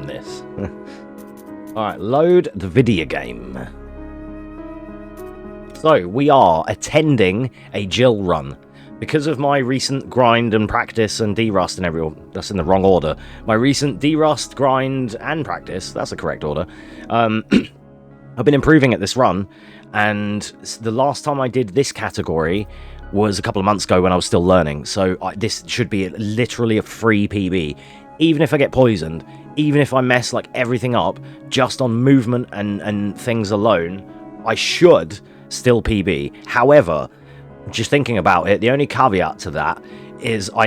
from this. Alright, load the video game. So, we are attending a Jill run. Because of my recent grind and practice and derust and everything, that's in the wrong order. My recent derust, grind, and practice, that's the correct order. I've been improving at this run, and the last time I did this category was a couple of months ago when I was still learning. So this should be literally a free PB. Even if I get poisoned, even if I mess like everything up, just on movement and things alone, I should still PB. However, just thinking about it, the only caveat to that is I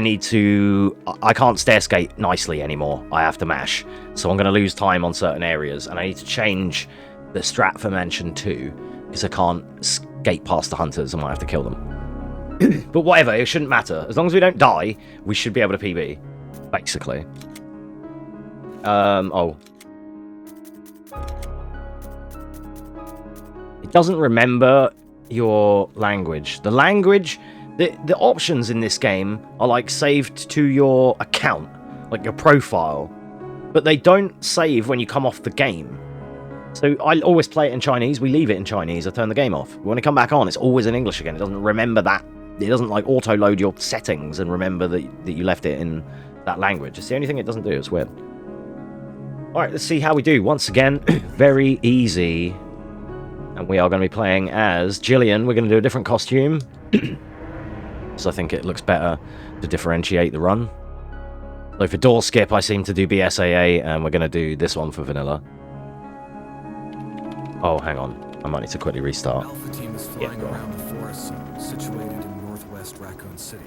can't stair skate nicely anymore. I have to mash. So I'm going to lose time on certain areas, and I need to change the strat for Mansion 2, because I can't skate past the hunters. I might have to kill them. But whatever, it shouldn't matter. As long as we don't die, we should be able to PB, basically. Oh. It doesn't remember your language. The language, the options in this game are like saved to your account, like your profile, but they don't save when you come off the game. So I always play it in Chinese. We leave it in Chinese. I turn the game off. When I come back on, it's always in English again. It doesn't remember that. It doesn't like auto load your settings and remember that you left it in that language. It's the only thing it doesn't do. It's weird. All right, let's see how we do. Once again, very easy. And we are going to be playing as Jillian. We're going to do a different costume. So I think it looks better to differentiate the run. So for door skip, I seem to do BSAA, and we're going to do this one for vanilla. Oh, hang on. I might need to quickly restart. Alpha team is flying around the forest zone situated in northwest Raccoon City,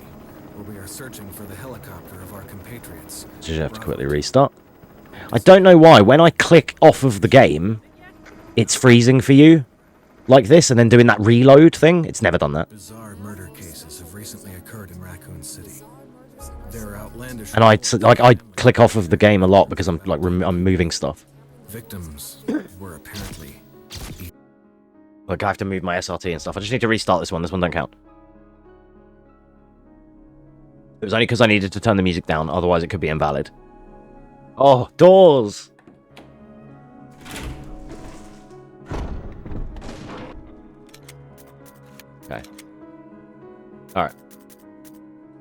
where we are searching for the helicopter of our compatriots. So you have to quickly restart. I don't know why. When I click off of the game, it's freezing for you. Like this, and then doing that reload thing. It's never done that. Bizarre murder cases have recently occurred in Raccoon City. There are outlandish. And I click off of the game a lot because I'm like I'm moving stuff. Victims were apparently. Like I have to move my SRT and stuff. I just need to restart this one. This one don't count. It was only because I needed to turn the music down. Otherwise, it could be invalid. Oh, doors. Okay. Alright.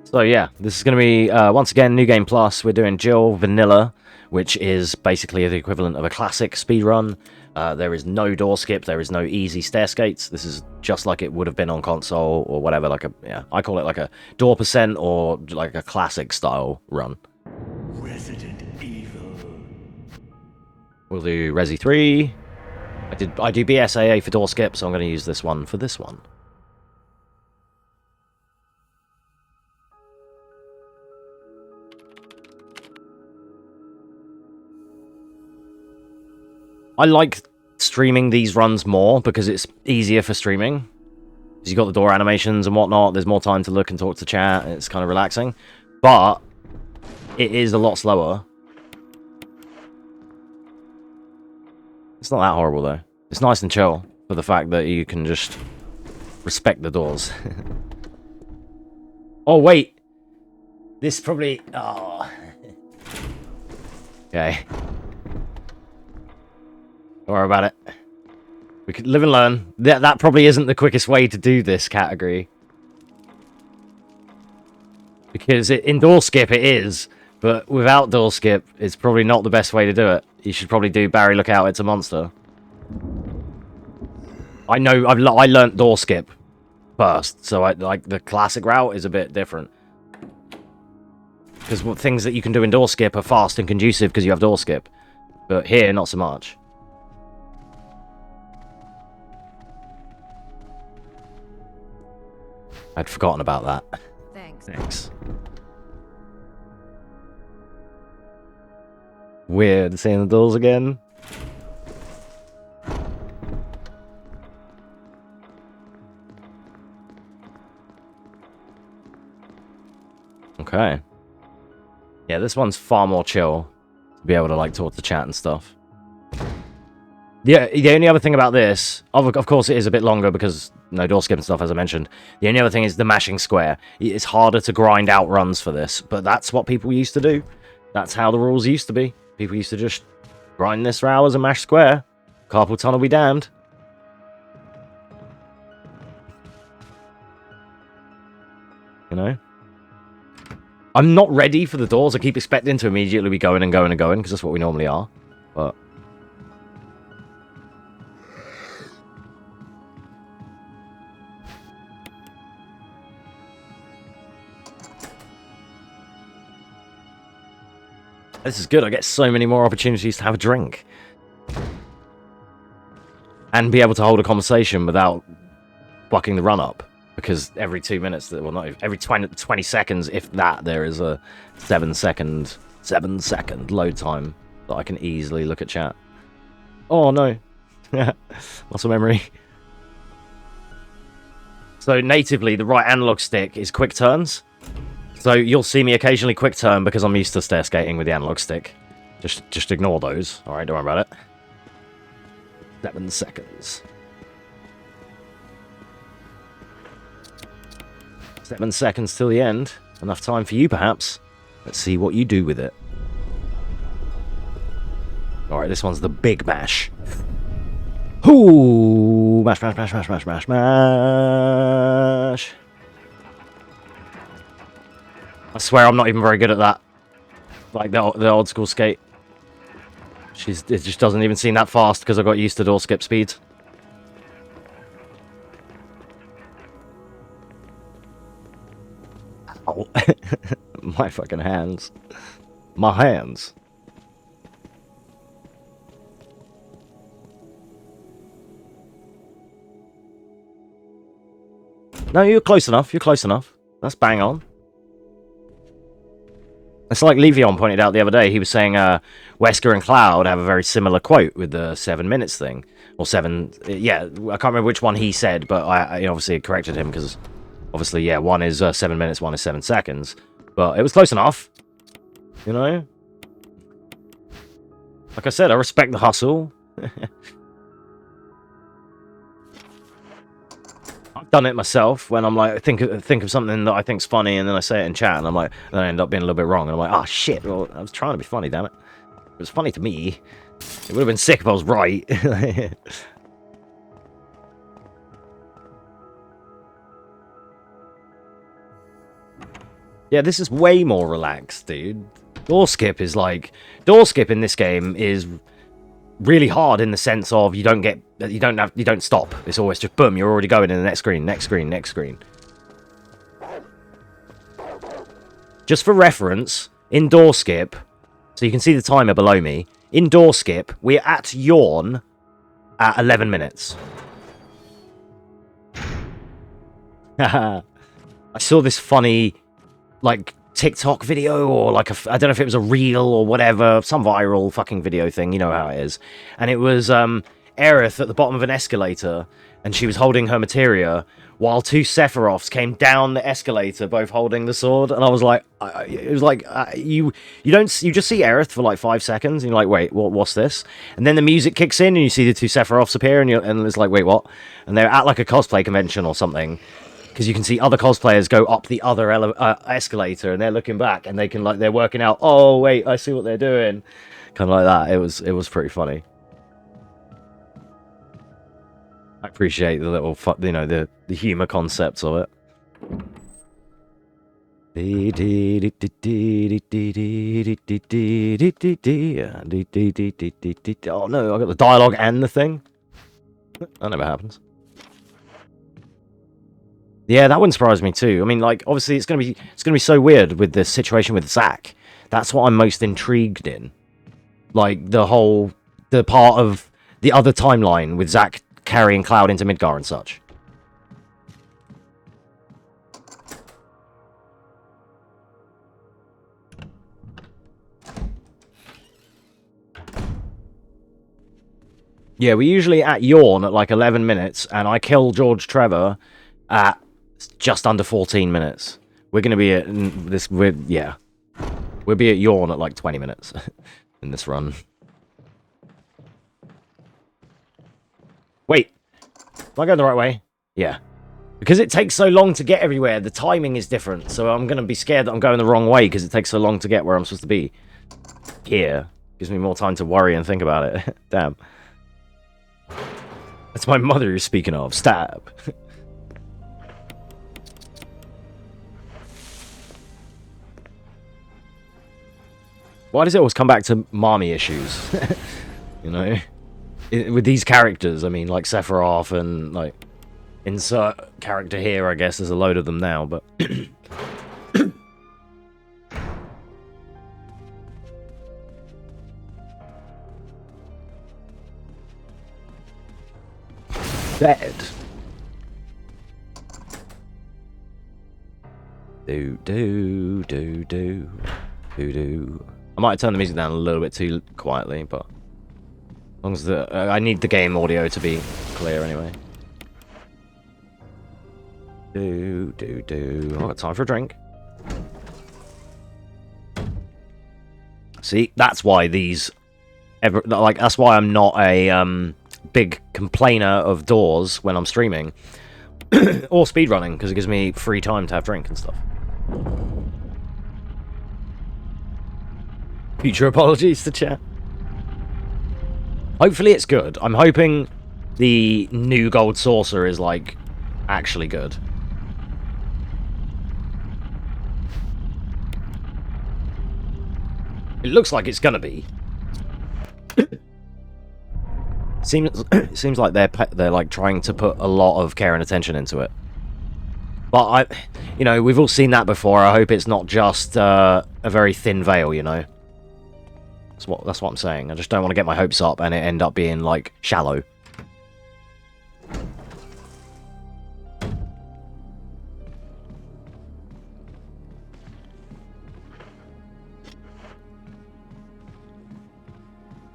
So yeah, this is going to be, once again, New Game Plus. We're doing Jill Vanilla, which is basically the equivalent of a classic speedrun. There is no door skip, there is no easy stair skates. This is just like it would have been on console or whatever, like a, yeah, I call it like a door percent or like a classic style run. Resident Evil. We'll do Resi 3. I do BSAA for door skip, so I'm going to use this one for this one. I like streaming these runs more because it's easier for streaming. Because you've got the door animations and whatnot, there's more time to look and talk to chat, and it's kind of relaxing. But it is a lot slower. It's not that horrible though. It's nice and chill for the fact that you can just respect the doors. Oh wait! This probably... Oh. Okay. Don't worry about it. We could live and learn. That probably isn't the quickest way to do this category. Because in door skip it is, but without door skip, it's probably not the best way to do it. You should probably do Barry, look out, it's a monster. I know, I learnt door skip first, so like the classic route is a bit different. Because things that you can do in door skip are fast and conducive because you have door skip. But here, not so much. I'd forgotten about that. Thanks. Weird seeing the doors again. Okay. Yeah, this one's far more chill to be able to like talk to chat and stuff. Yeah, the only other thing about this, of course it is a bit longer because no door skip and stuff, as I mentioned. The only other thing is the mashing square. It's harder to grind out runs for this, but that's what people used to do. That's how the rules used to be. People used to just Grind this for hours and mash square. Carpal tunnel be damned. You know? I'm not ready for the doors. I keep expecting to immediately be going and going and going, because that's what we normally are. But... this is good. I get so many more opportunities to have a drink. And be able to hold a conversation without fucking the run up. Because every 2 minutes, well, not every 20 seconds, if that, there is a 7 second load time that I can easily look at chat. Oh no. Muscle memory. So natively, the right analog stick is quick turns. So you'll see me occasionally quick turn because I'm used to stair skating with the analog stick. Just ignore those. Alright, don't worry about it. 7 seconds. 7 seconds till the end. Enough time for you, perhaps. Let's see what you do with it. Alright, this one's the big mash. Ooh! Mash, mash, mash, mash, mash, mash, mash. I swear I'm not even very good at that. Like the old school skate. It just doesn't even seem that fast because I got used to door skip speeds. Ow. My fucking hands. My hands. No, you're close enough. You're close enough. That's bang on. It's like Levion pointed out the other day. He was saying Wesker and Cloud have a very similar quote with the 7 minutes thing. Or 7... yeah, I can't remember which one he said, but I obviously corrected him because... obviously, yeah, one is 7 minutes, one is 7 seconds. But it was close enough. You know? Like I said, I respect the hustle. I've done it myself when I'm like, think of something that I think's funny, and then I say it in chat, and I'm like, then I end up being a little bit wrong, and I'm like, oh shit, well, I was trying to be funny, damn it. It was funny to me. It would have been sick if I was right. Yeah, this is way more relaxed, dude. Door skip is like... door skip in this game is really hard in the sense of you don't stop. It's always just boom, you're already going in the next screen, next screen, next screen. Just for reference, in door skip, so you can see the timer below me, in door skip, we're at yawn at 11 minutes. I saw this funny, like, TikTok video, or like I don't know if it was a reel or whatever, some viral fucking video thing, you know how it is. And it was Aerith at the bottom of an escalator, and she was holding her materia, while two Sephiroths came down the escalator, both holding the sword. And I was like, it was like, you just see Aerith for like 5 seconds, and you're like, wait, what's this? And then the music kicks in, and you see the two Sephiroths appear, and it's like, wait, what? And they're at like a cosplay convention or something. Because you can see other cosplayers go up the other escalator, and they're looking back, and they can they're working out. Oh wait, I see what they're doing, kind of like that. It was pretty funny. I appreciate the little, the humor concepts of it. Oh no, I got the dialogue and the thing. That never happens. Yeah, that wouldn't surprise me too. I mean, like, obviously it's gonna be so weird with the situation with Zack. That's what I'm most intrigued in. Like the part of the other timeline with Zack carrying Cloud into Midgar and such. Yeah, we're usually at yawn at like 11 minutes, and I kill George Trevor at just under 14 minutes. We're going to be at this... we'll be at yawn at like 20 minutes in this run. Wait. Am I going the right way? Yeah. Because it takes so long to get everywhere, the timing is different. So I'm going to be scared that I'm going the wrong way because it takes so long to get where I'm supposed to be. Here. Gives me more time to worry and think about it. Damn. That's my mother you're speaking of. Stab. Why does it always come back to mommy issues? You know? With these characters, I mean, like Sephiroth and, like, insert character here, I guess. There's a load of them now, but... Dead. Do. I might turn the music down a little bit too quietly, but as long as I need the game audio to be clear anyway. I've got time for a drink. See, that's why these that's why I'm not a big complainer of doors when I'm streaming or speedrunning, because it gives me free time to have drink and stuff. Future apologies to chat. Hopefully it's good. I'm hoping the new gold saucer is, like, actually good. It looks like it's gonna be. Seems like they're like trying to put a lot of care and attention into it. But you know, we've all seen that before. I hope it's not just a very thin veil, you know. That's what I'm saying. I just don't want to get my hopes up and it end up being, like, shallow.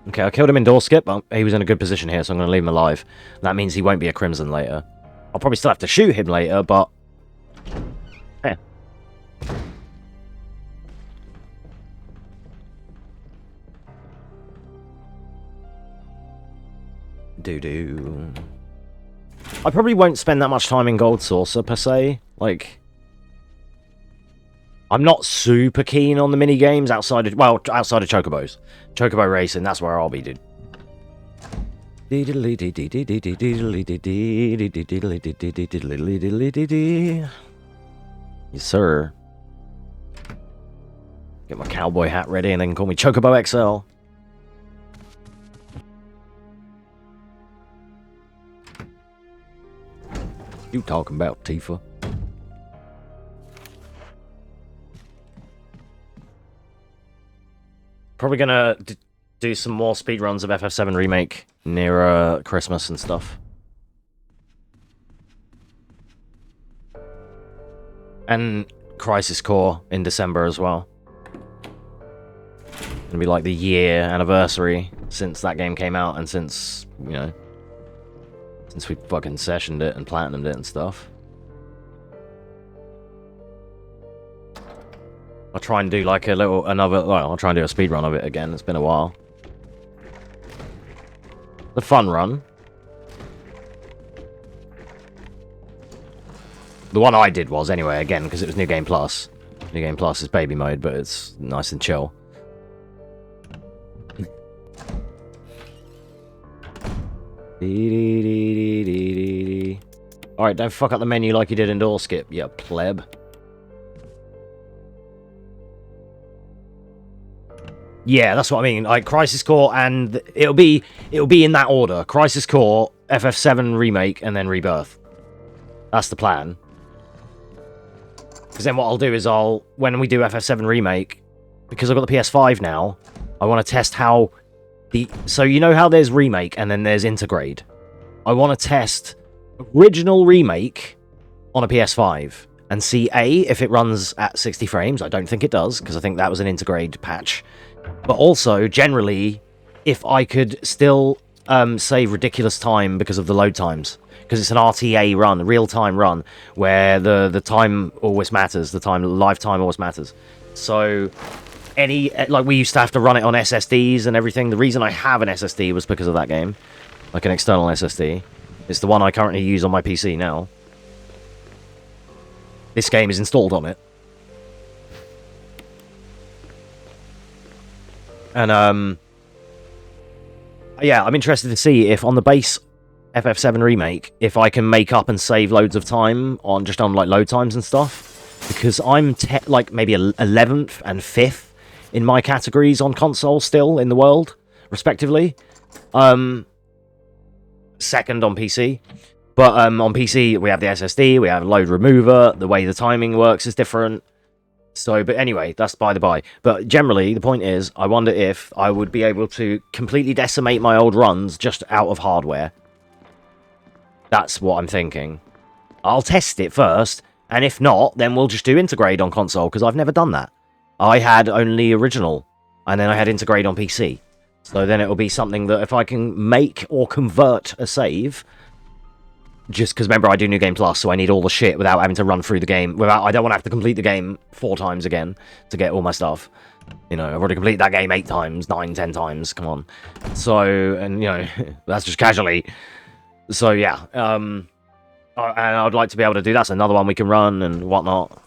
Okay, I killed him in door skip, but he was in a good position here, so I'm going to leave him alive. That means he won't be a Crimson later. I'll probably still have to shoot him later, but... yeah. I probably won't spend that much time in Gold Saucer, per se. Like... I'm not super keen on the mini-games outside of... well, outside of Chocobos. Chocobo Racing, that's where I'll be, dude. Yes, sir. Get my cowboy hat ready and then call me Chocobo XL. You talking about, Tifa? Probably gonna do some more speedruns of FF7 Remake near Christmas and stuff. And Crisis Core in December as well. Gonna be like the year anniversary since that game came out and since, you know, since we fucking sessioned it and platinumed it and stuff. I'll try and do like well, I'll try and do a speed run of it again. It's been a while. The fun run. The one I did was, anyway, again, because it was New Game Plus. New Game Plus is baby mode, but it's nice and chill. Alright, don't fuck up the menu like you did in Door Skip, you pleb. Yeah, that's what I mean. Like Crisis Core, and it'll be in that order: Crisis Core, FF7 Remake, and then Rebirth. That's the plan. Because then what I'll do is when we do FF7 Remake, because I've got the PS5 now, I want to test how so you know how there's Remake and then there's Intergrade. I want to test original Remake on a PS5 and see if it runs at 60 frames. I don't think it does, because I think that was an Intergrade patch. But also, generally, if I could still save ridiculous time because of the load times. Because it's an RTA run, a real-time run, where the time always matters. Live time always matters. So, like, we used to have to run it on SSDs and everything. The reason I have an SSD was because of that game. Like an external SSD. It's the one I currently use on my PC now. This game is installed on it. And, yeah, I'm interested to see if on the base FF7 remake, if I can make up and save loads of time on like load times and stuff, because I'm like maybe 11th and 5th in my categories on console still in the world, respectively. Second on PC. But on PC, we have the SSD, we have load remover, the way the timing works is different. So, but anyway, that's by the by. But generally, the point is, I wonder if I would be able to completely decimate my old runs just out of hardware. That's what I'm thinking. I'll test it first, and if not, then we'll just do Intergrade on console, because I've never done that. I had only original, and then I had Intergrade on PC. So then it'll be something that if I can make or convert a save, just because remember I do New Game Plus, so I need all the shit without having to run through the game. I don't want to have to complete the game 4 times again to get all my stuff. You know, I've already completed that game 8 times, 9, 10 times, come on. So, and you know, that's just casually. So yeah, and I'd like to be able to do that. So another one we can run and whatnot.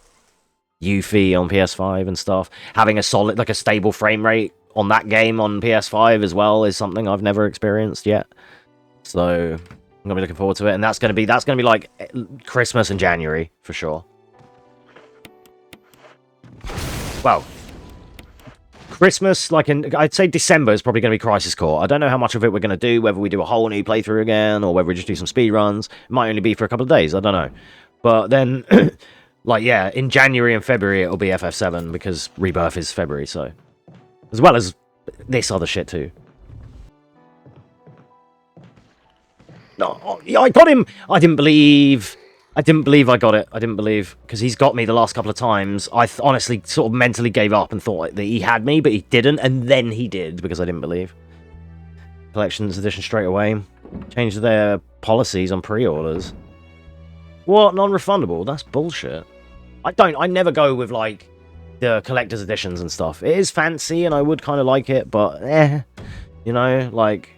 Yuffie on PS5 and stuff. Having a solid, like a stable frame rate on that game on PS5 as well is something I've never experienced yet. So I'm gonna be looking forward to it, and that's gonna be like Christmas and January for sure. Well, Christmas, like I'd say December is probably going to be Crisis Core. I don't know how much of it we're going to do, whether we do a whole new playthrough again, or whether we just do some speedruns. It might only be for a couple of days, I don't know. But then, like, yeah, in January and February it'll be FF7, because Rebirth is February, so. As well as this other shit too. No, I got him! I didn't believe I got it. I didn't believe, because he's got me the last couple of times. I honestly sort of mentally gave up and thought that he had me, but he didn't, and then he did, because I didn't believe. Collections edition straight away. Changed their policies on pre-orders. What? Non-refundable? That's bullshit. I never go with, like, the collector's editions and stuff. It is fancy, and I would kind of like it, but, you know, like,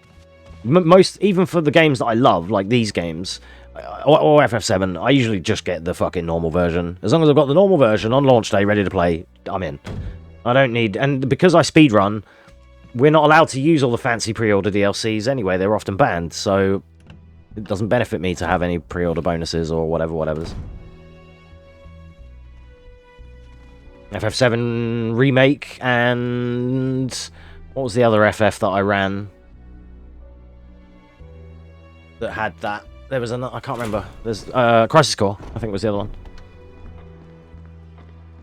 most, even for the games that I love, like these games, or FF7, I usually just get the fucking normal version. As long as I've got the normal version on launch day ready to play, I'm in. I don't need... And because I speedrun, we're not allowed to use all the fancy pre-order DLCs anyway. They're often banned, so it doesn't benefit me to have any pre-order bonuses or whatever's. FF7 Remake, and... What was the other FF that I ran that had that? There was another, I can't remember. There's Crisis Core, I think was the other one.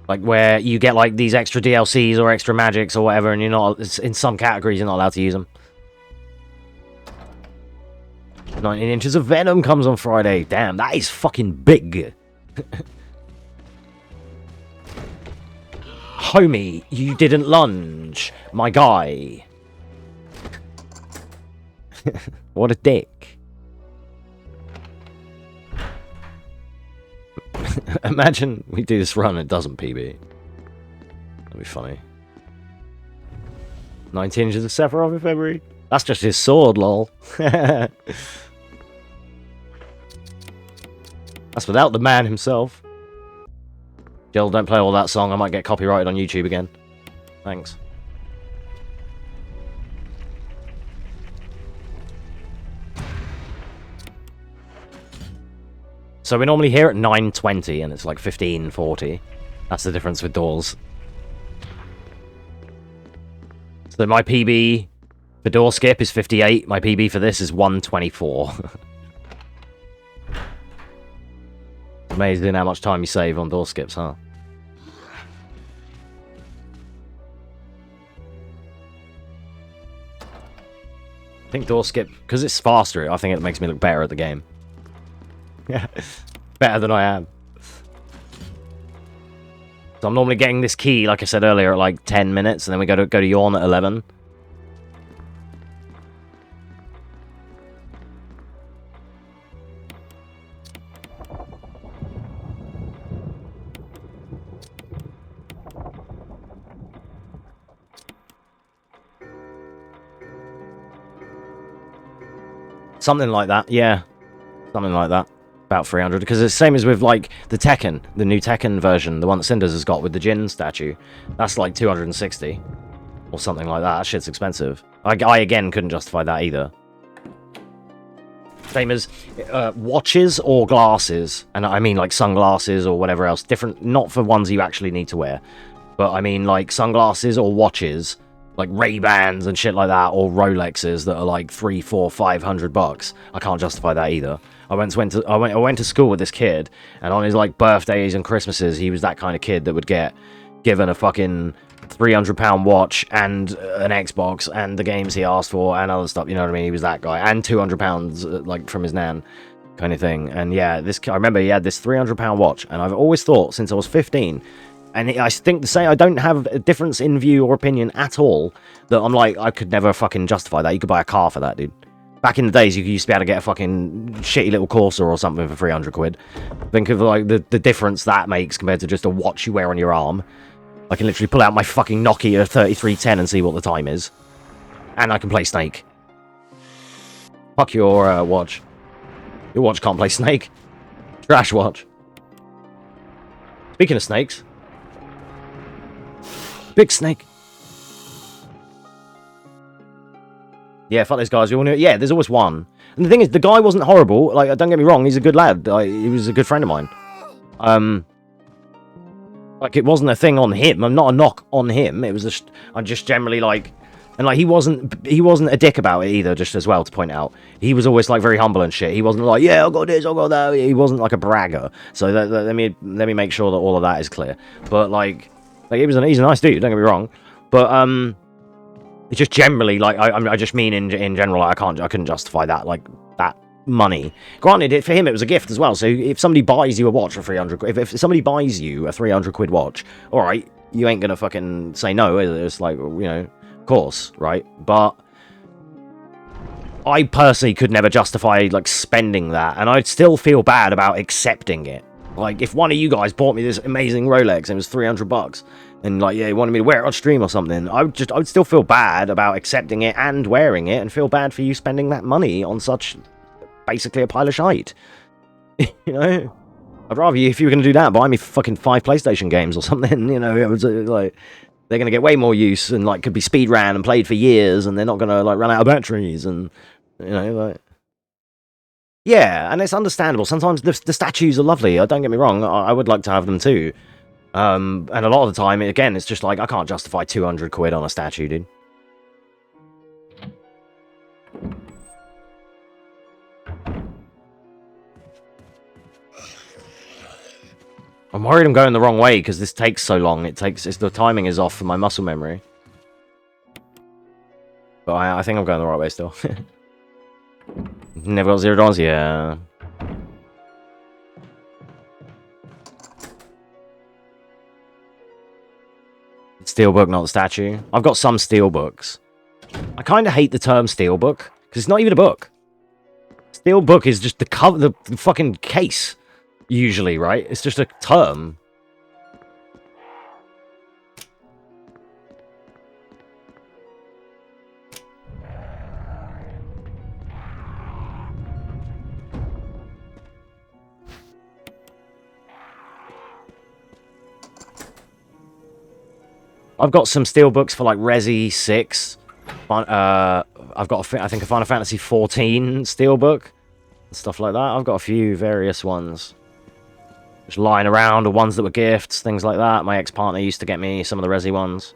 Like where you get like these extra DLCs or extra magics or whatever, and you're not, in some categories you're not allowed to use them. 19 inches of Venom comes on Friday. Damn, that is fucking big. Homie, you didn't lunge, my guy. What a dick. Imagine we do this run and it doesn't PB. That'd be funny. 19 inches of Sephiroth in February? That's just his sword, lol. That's without the man himself. Jill, don't play all that song. I might get copyrighted on YouTube again. Thanks. So we're normally here at 9:20 and it's like 15:40. That's the difference with doors. So my PB for door skip is 58. My PB for this is 124. Amazing how much time you save on door skips, huh? I think door skip, because it's faster, I think it makes me look better at the game. Yeah, better than I am. So I'm normally getting this key, like I said earlier, at like 10 minutes, and then we go to yawn at 11. Something like that, yeah. Something like that. About 300, because it's the same as with like the Tekken, the new Tekken version, the one that Cinders has got with the Jin statue. That's like 260 or something like that. That shit's expensive. I again couldn't justify that either. Same as watches or glasses, and I mean like sunglasses or whatever else. Different, not for ones you actually need to wear, but I mean like sunglasses or watches, like Ray-Bans and shit like that, or Rolexes that are like $300, $400, $500. I can't justify that either. I went to school with this kid, and on his like birthdays and Christmases, he was that kind of kid that would get given a fucking £300 watch and an Xbox and the games he asked for and other stuff, you know what I mean? He was that guy, and £200 like from his nan, kind of thing. And yeah, I remember he had this £300 watch, and I've always thought since I was 15, and I think to say I don't have a difference in view or opinion at all, that I'm like, I could never fucking justify that. You could buy a car for that, dude. Back in the days, you used to be able to get a fucking shitty little Corsa or something for 300 quid. Think of like the difference that makes compared to just a watch you wear on your arm. I can literally pull out my fucking Nokia 3310 and see what the time is. And I can play Snake. Fuck your watch. Your watch can't play Snake. Trash watch. Speaking of snakes. Big snake. Yeah, fuck those guys. We all knew it. Yeah, there's always one. And the thing is, the guy wasn't horrible. Like, don't get me wrong, he's a good lad. He was a good friend of mine. Like, it wasn't a thing on him. I'm not a knock on him. It was just, I'm just generally like, and like, he wasn't a dick about it either, just as well to point out. He was always like very humble and shit. He wasn't like, yeah, I'll go this, I'll go that. He wasn't like a bragger. So let me make sure that all of that is clear. But like he's a nice dude, don't get me wrong. But, it's just generally, like, I just mean in general, like, I couldn't justify that, like, that money. Granted, for him, it was a gift as well, so if somebody buys you a watch for 300 quid, if somebody buys you a 300 quid watch, alright, you ain't gonna fucking say no, is it? It's like, you know, of course, right? But I personally could never justify, like, spending that, and I'd still feel bad about accepting it. Like, if one of you guys bought me this amazing Rolex and it was $300, and like, yeah, he wanted me to wear it on stream or something, I would still feel bad about accepting it and wearing it, and feel bad for you spending that money on such, basically, a pile of shite. You know? I'd rather you, if you were going to do that, buy me fucking 5 PlayStation games or something, you know? It was like, they're going to get way more use, and like, could be speedrun and played for years, and they're not going to like run out of batteries, and, you know, like... Yeah, and it's understandable. Sometimes the statues are lovely. Don't get me wrong. I would like to have them too. And a lot of the time, again, it's just like, I can't justify 200 quid on a statue, dude. I'm worried I'm going the wrong way because this takes so long. The timing is off for my muscle memory. But I think I'm going the right way still. Never got $0, yeah. Steelbook, not the statue. I've got some steelbooks. I kind of hate the term steelbook, because it's not even a book. Steelbook is just the cover, the fucking case, usually, right? It's just a term. I've got some steelbooks for like Resi 6. I've got I think a Final Fantasy 14 steelbook, stuff like that. I've got a few various ones just lying around, or ones that were gifts, things like that. My ex-partner used to get me some of the Resi ones.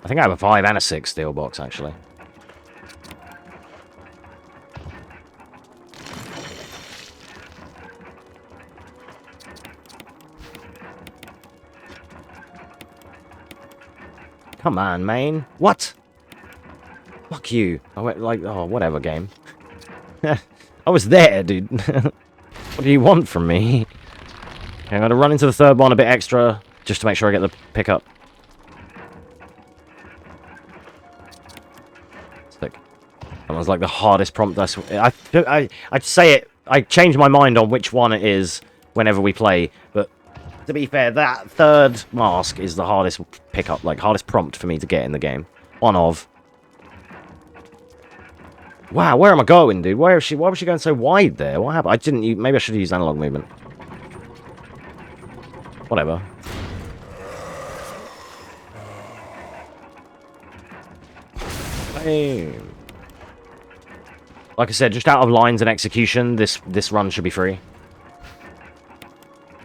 I think I have a 5 and a 6 steelbox actually. Come on, man. What? Fuck you. I went like, oh, whatever, game. I was there, dude. What do you want from me? Okay, I'm going to run into the third one a bit extra, just to make sure I get the pickup. Sick. That was like the hardest prompt I'd say it. I change my mind on which one it is whenever we play, but to be fair, that third mask is the hardest pickup, like hardest prompt for me to get in the game. One of. Wow, where am I going, dude? Why was she going so wide there? What happened? I didn't. Maybe I should have used analog movement. Whatever. Hey. Like I said, just out of lines and execution, this run should be free.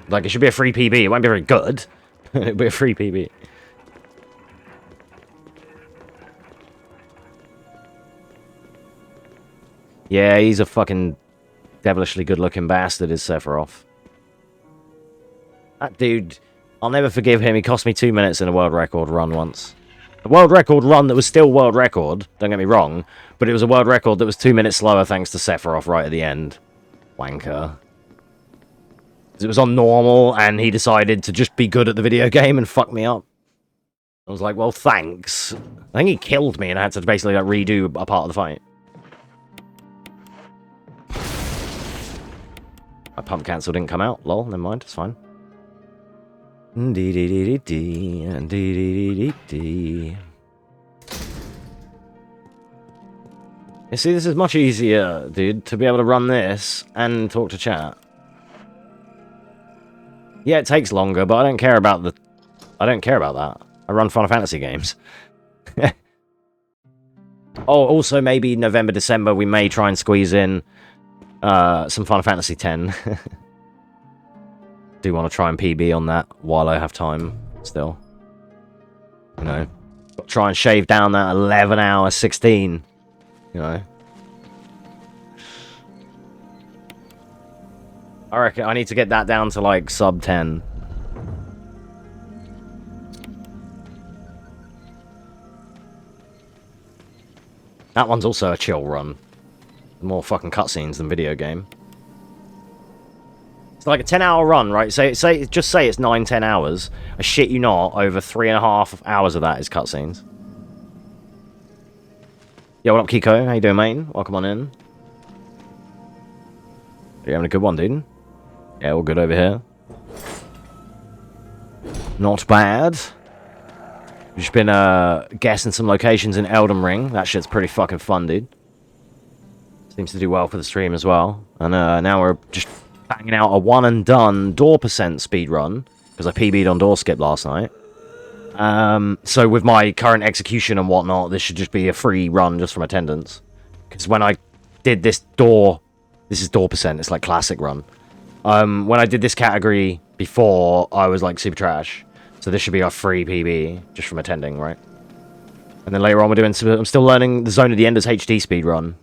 Like, it should be a free PB. It won't be very good. It'll be a free PB. Yeah, he's a fucking devilishly good-looking bastard, is Sephiroth. That dude, I'll never forgive him. He cost me 2 minutes in a world record run once. A world record run that was still world record, don't get me wrong, but it was a world record that was 2 minutes slower thanks to Sephiroth right at the end. Wanker. It was on normal, and he decided to just be good at the video game and fuck me up. I was like, well, thanks. I think he killed me, and I had to basically like, redo a part of the fight. My pump cancel didn't come out. Lol, never mind, it's fine. You see, this is much easier, dude, to be able to run this and talk to chat. Yeah, it takes longer, but I don't care about the... I don't care about that. I run Final Fantasy games. Oh, also maybe November, December, we may try and squeeze in some Final Fantasy X. Do want to try and PB on that while I have time still. You know, try and shave down that 11-hour 16. You know. I reckon I need to get that down to like sub 10. That one's also a chill run. More fucking cutscenes than video game. It's like a 10-hour run, right? Just say it's 9-10 hours. I shit you not, over 3.5 hours of that is cutscenes. Yo, what up, Kiko? How you doing, mate? Welcome on in. You having a good one, dude? Yeah, all good over here. Not bad. Just been guessing some locations in Elden Ring. That shit's pretty fucking fun, dude. Seems to do well for the stream as well. And now we're just banging out a one-and-done door percent speed run, because I PB'd on door skip last night. So with my current execution and whatnot, this should just be a free run just from attendance. Because when I did this door... This is door percent, it's like classic run. When I did this category before, I was like super trash. So this should be a free PB, just from attending, right? And then later on we're doing... I'm still learning the Zone of the Enders HD speed run.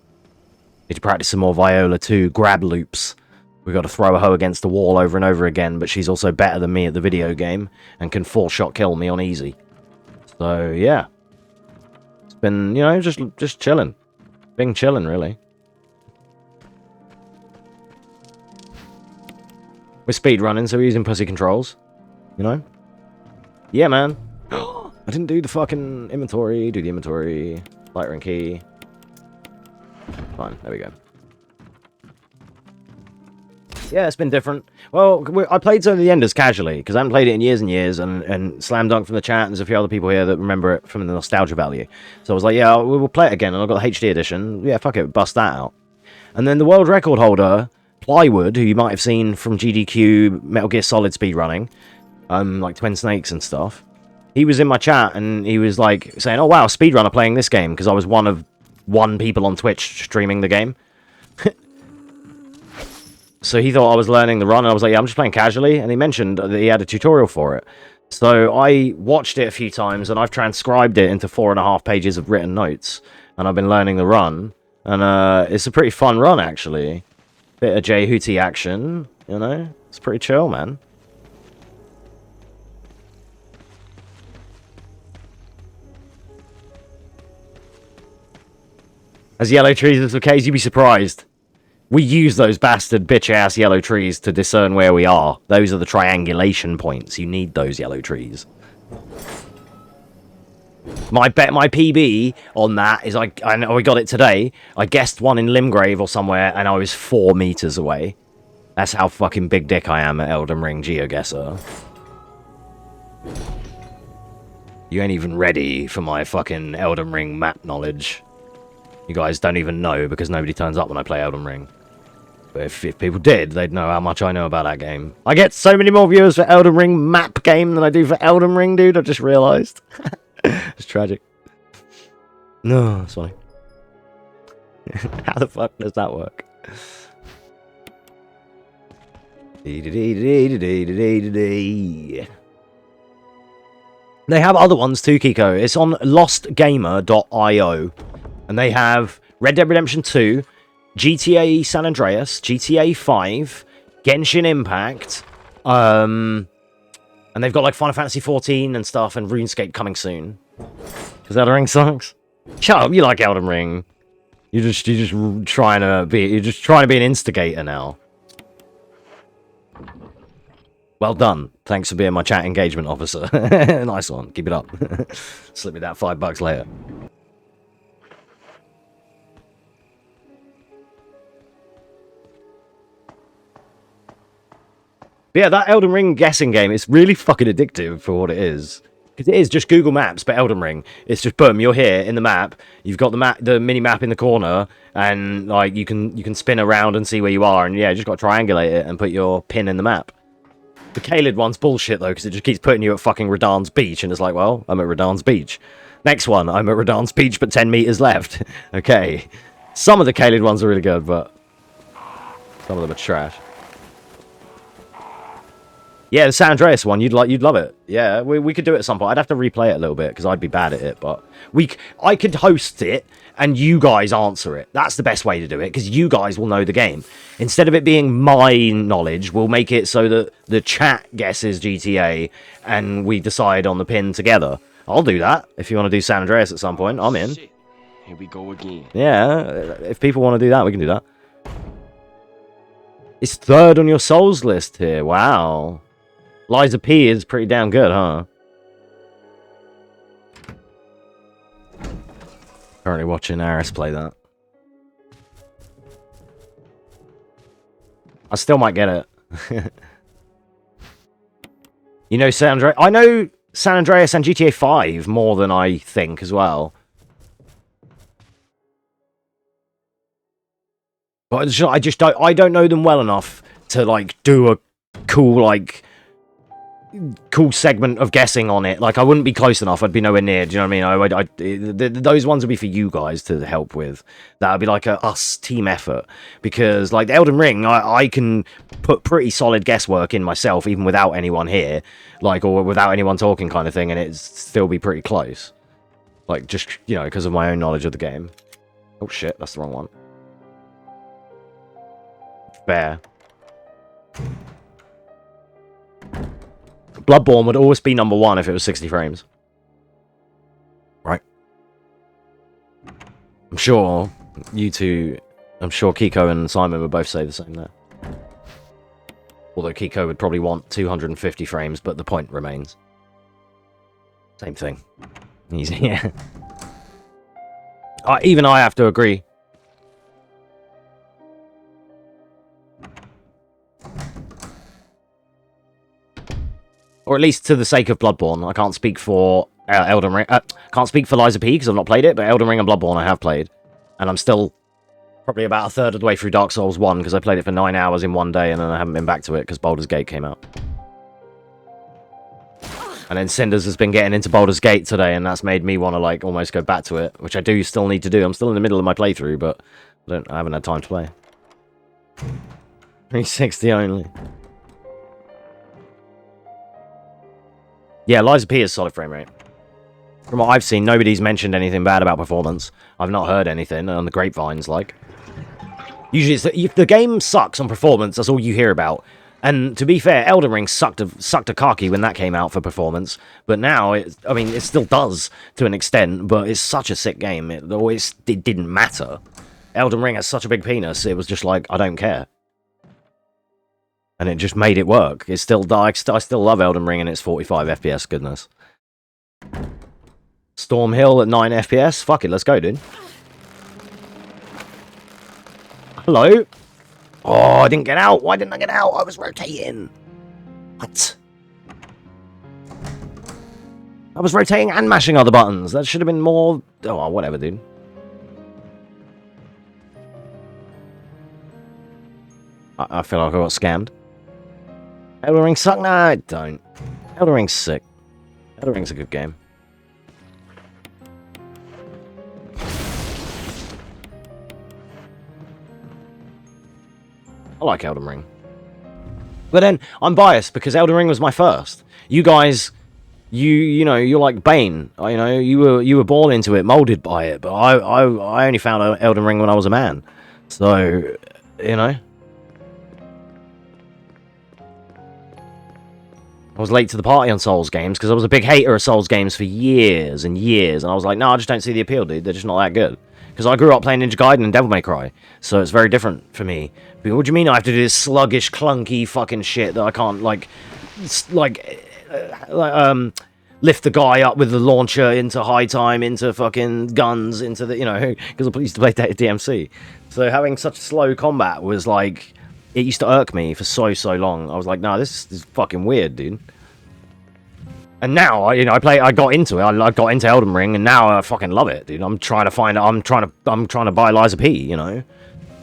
Need to practice some more Viola too, grab loops. We've got to throw a hoe against the wall over and over again, but she's also better than me at the video game and can 4-shot kill me on easy. So, yeah. It's been, you know, just chilling. Been chilling, really. We're speedrunning, so we're using pussy controls. You know? Yeah, man. I didn't do the fucking inventory. Do the inventory. Lighter and key. Fine, there we go. Yeah, it's been different. Well, I played Zone of the Enders casually, because I haven't played it in years and years, and Slam Dunk from the chat, and there's a few other people here that remember it from the nostalgia value. So I was like, yeah, we'll play it again, and I've got the HD edition. Yeah, fuck it, bust that out. And then the world record holder, Plywood, who you might have seen from GDQ, Metal Gear Solid speedrunning, like Twin Snakes and stuff, he was in my chat, and he was like saying, oh wow, speedrunner playing this game, because I was one of people on Twitch streaming the game. So he thought I was learning the run, and I was like, yeah, I'm just playing casually, and he mentioned that he had a tutorial for it. So I watched it a few times, and I've transcribed it into 4.5 pages of written notes, and I've been learning the run, and it's a pretty fun run, actually. Bit of J-Hootie action, you know? It's pretty chill, man. As yellow trees as the case, you'd be surprised. We use those bastard bitch-ass yellow trees to discern where we are. Those are the triangulation points. You need those yellow trees. My PB on that is I know we got it today. I guessed one in Limgrave or somewhere, and I was 4 meters away. That's how fucking big dick I am at Elden Ring GeoGuessr. You ain't even ready for my fucking Elden Ring map knowledge. You guys don't even know because nobody turns up when I play Elden Ring. But if people did, they'd know how much I know about that game. I get so many more viewers for Elden Ring map game than I do for Elden Ring, dude. I just realised. It's tragic. No, that's funny. How the fuck does that work? They have other ones too, Kiko. It's on lostgamer.io. And they have Red Dead Redemption 2, GTA San Andreas, GTA 5, Genshin Impact, and they've got like Final Fantasy 14 and stuff, and RuneScape coming soon. Because Elden Ring sucks. Shut up, you like Elden Ring. You're just trying to be an instigator now. Well done. Thanks for being my chat engagement officer. Nice one. Keep it up. Slip me that $5 later. But yeah, that Elden Ring guessing game is really fucking addictive for what it is. Because it is just Google Maps, but Elden Ring. It's just boom, you're here in the map. You've got the mini map in the corner, and like you can spin around and see where you are, and yeah, you just got to triangulate it and put your pin in the map. The Caelid one's bullshit though, because it just keeps putting you at fucking Radahn's beach, and it's like, well, I'm at Radahn's beach. Next one, I'm at Radahn's beach, but 10 meters left. Okay, some of the Caelid ones are really good, but some of them are trash. Yeah, the San Andreas one, you'd love it. Yeah, we could do it at some point. I'd have to replay it a little bit because I'd be bad at it, but I could host it and you guys answer it. That's the best way to do it because you guys will know the game. Instead of it being my knowledge, we'll make it so that the chat guesses GTA and we decide on the pin together. I'll do that if you want to do San Andreas at some point. I'm in. Shit. Here we go again. Yeah, if people want to do that, we can do that. It's third on your Souls list here. Wow. Liza P is pretty damn good, huh? Currently watching Aris play that. I still might get it. You know San Andreas? I know San Andreas and GTA 5 more than I think as well. But I don't know them well enough to like do a cool segment of guessing on it. Like I wouldn't be close enough. I'd be nowhere near. Do you know what I mean? Those ones would be for you guys to help with. That would be like a us team effort because like the Elden Ring, I can put pretty solid guesswork in myself even without anyone here, like or without anyone talking kind of thing, and it'd still be pretty close. Like just because of my own knowledge of the game. Oh shit, that's the wrong one. Fair. Bloodborne would always be number 1 if it was 60 frames. Right. I'm sure you two... I'm sure Kiko and Simon would both say the same there. Although Kiko would probably want 250 frames, but the point remains. Same thing. Easy, yeah. Even I have to agree. Or at least to the sake of Bloodborne. I can't speak for Elden Ring. Can't speak for Liza P because I've not played it, but Elden Ring and Bloodborne I have played. And I'm still probably about a third of the way through Dark Souls 1 because I played it for 9 hours in one day and then I haven't been back to it because Baldur's Gate came out. And then Cinders has been getting into Baldur's Gate today and that's made me want to like almost go back to it, which I do still need to do. I'm still in the middle of my playthrough, but I haven't had time to play. 360 only. Yeah, Liza P is solid frame rate. From what I've seen, nobody's mentioned anything bad about performance. I've not heard anything on the grapevines, like. Usually, if the game sucks on performance, that's all you hear about. And to be fair, Elden Ring sucked a khaki when that came out for performance. But now, it still does to an extent, but it's such a sick game. It didn't matter. Elden Ring has such a big penis, it was just like, I don't care. And it just made it work. I still love Elden Ring and its 45 FPS goodness. Storm Hill at 9 FPS? Fuck it, let's go, dude. Hello? Oh, I didn't get out. Why didn't I get out? I was rotating. What? I was rotating and mashing other buttons. That should have been more... Oh, whatever, dude. I feel like I got scammed. Elden Ring suck? Nah, I don't. Elden Ring's sick. Elden Ring's a good game. I like Elden Ring. But then, I'm biased because Elden Ring was my first. You guys, you know, you're like Bane. You know, you were born into it, molded by it. But I only found Elden Ring when I was a man. So, you know. I was late to the party on Souls games because I was a big hater of Souls games for years and years. And I was like, no, I just don't see the appeal, dude. They're just not that good. Because I grew up playing Ninja Gaiden and Devil May Cry. So it's very different for me. But what do you mean I have to do this sluggish, clunky fucking shit that I can't, lift the guy up with the launcher into high time, into fucking guns, into the, you know, because I used to play DMC. So having such slow combat was like... It used to irk me for so long. I was like, nah, this is fucking weird, dude. And now, you know, I got into it. I got into Elden Ring, and now I fucking love it, dude. I'm trying to buy Liza P, you know?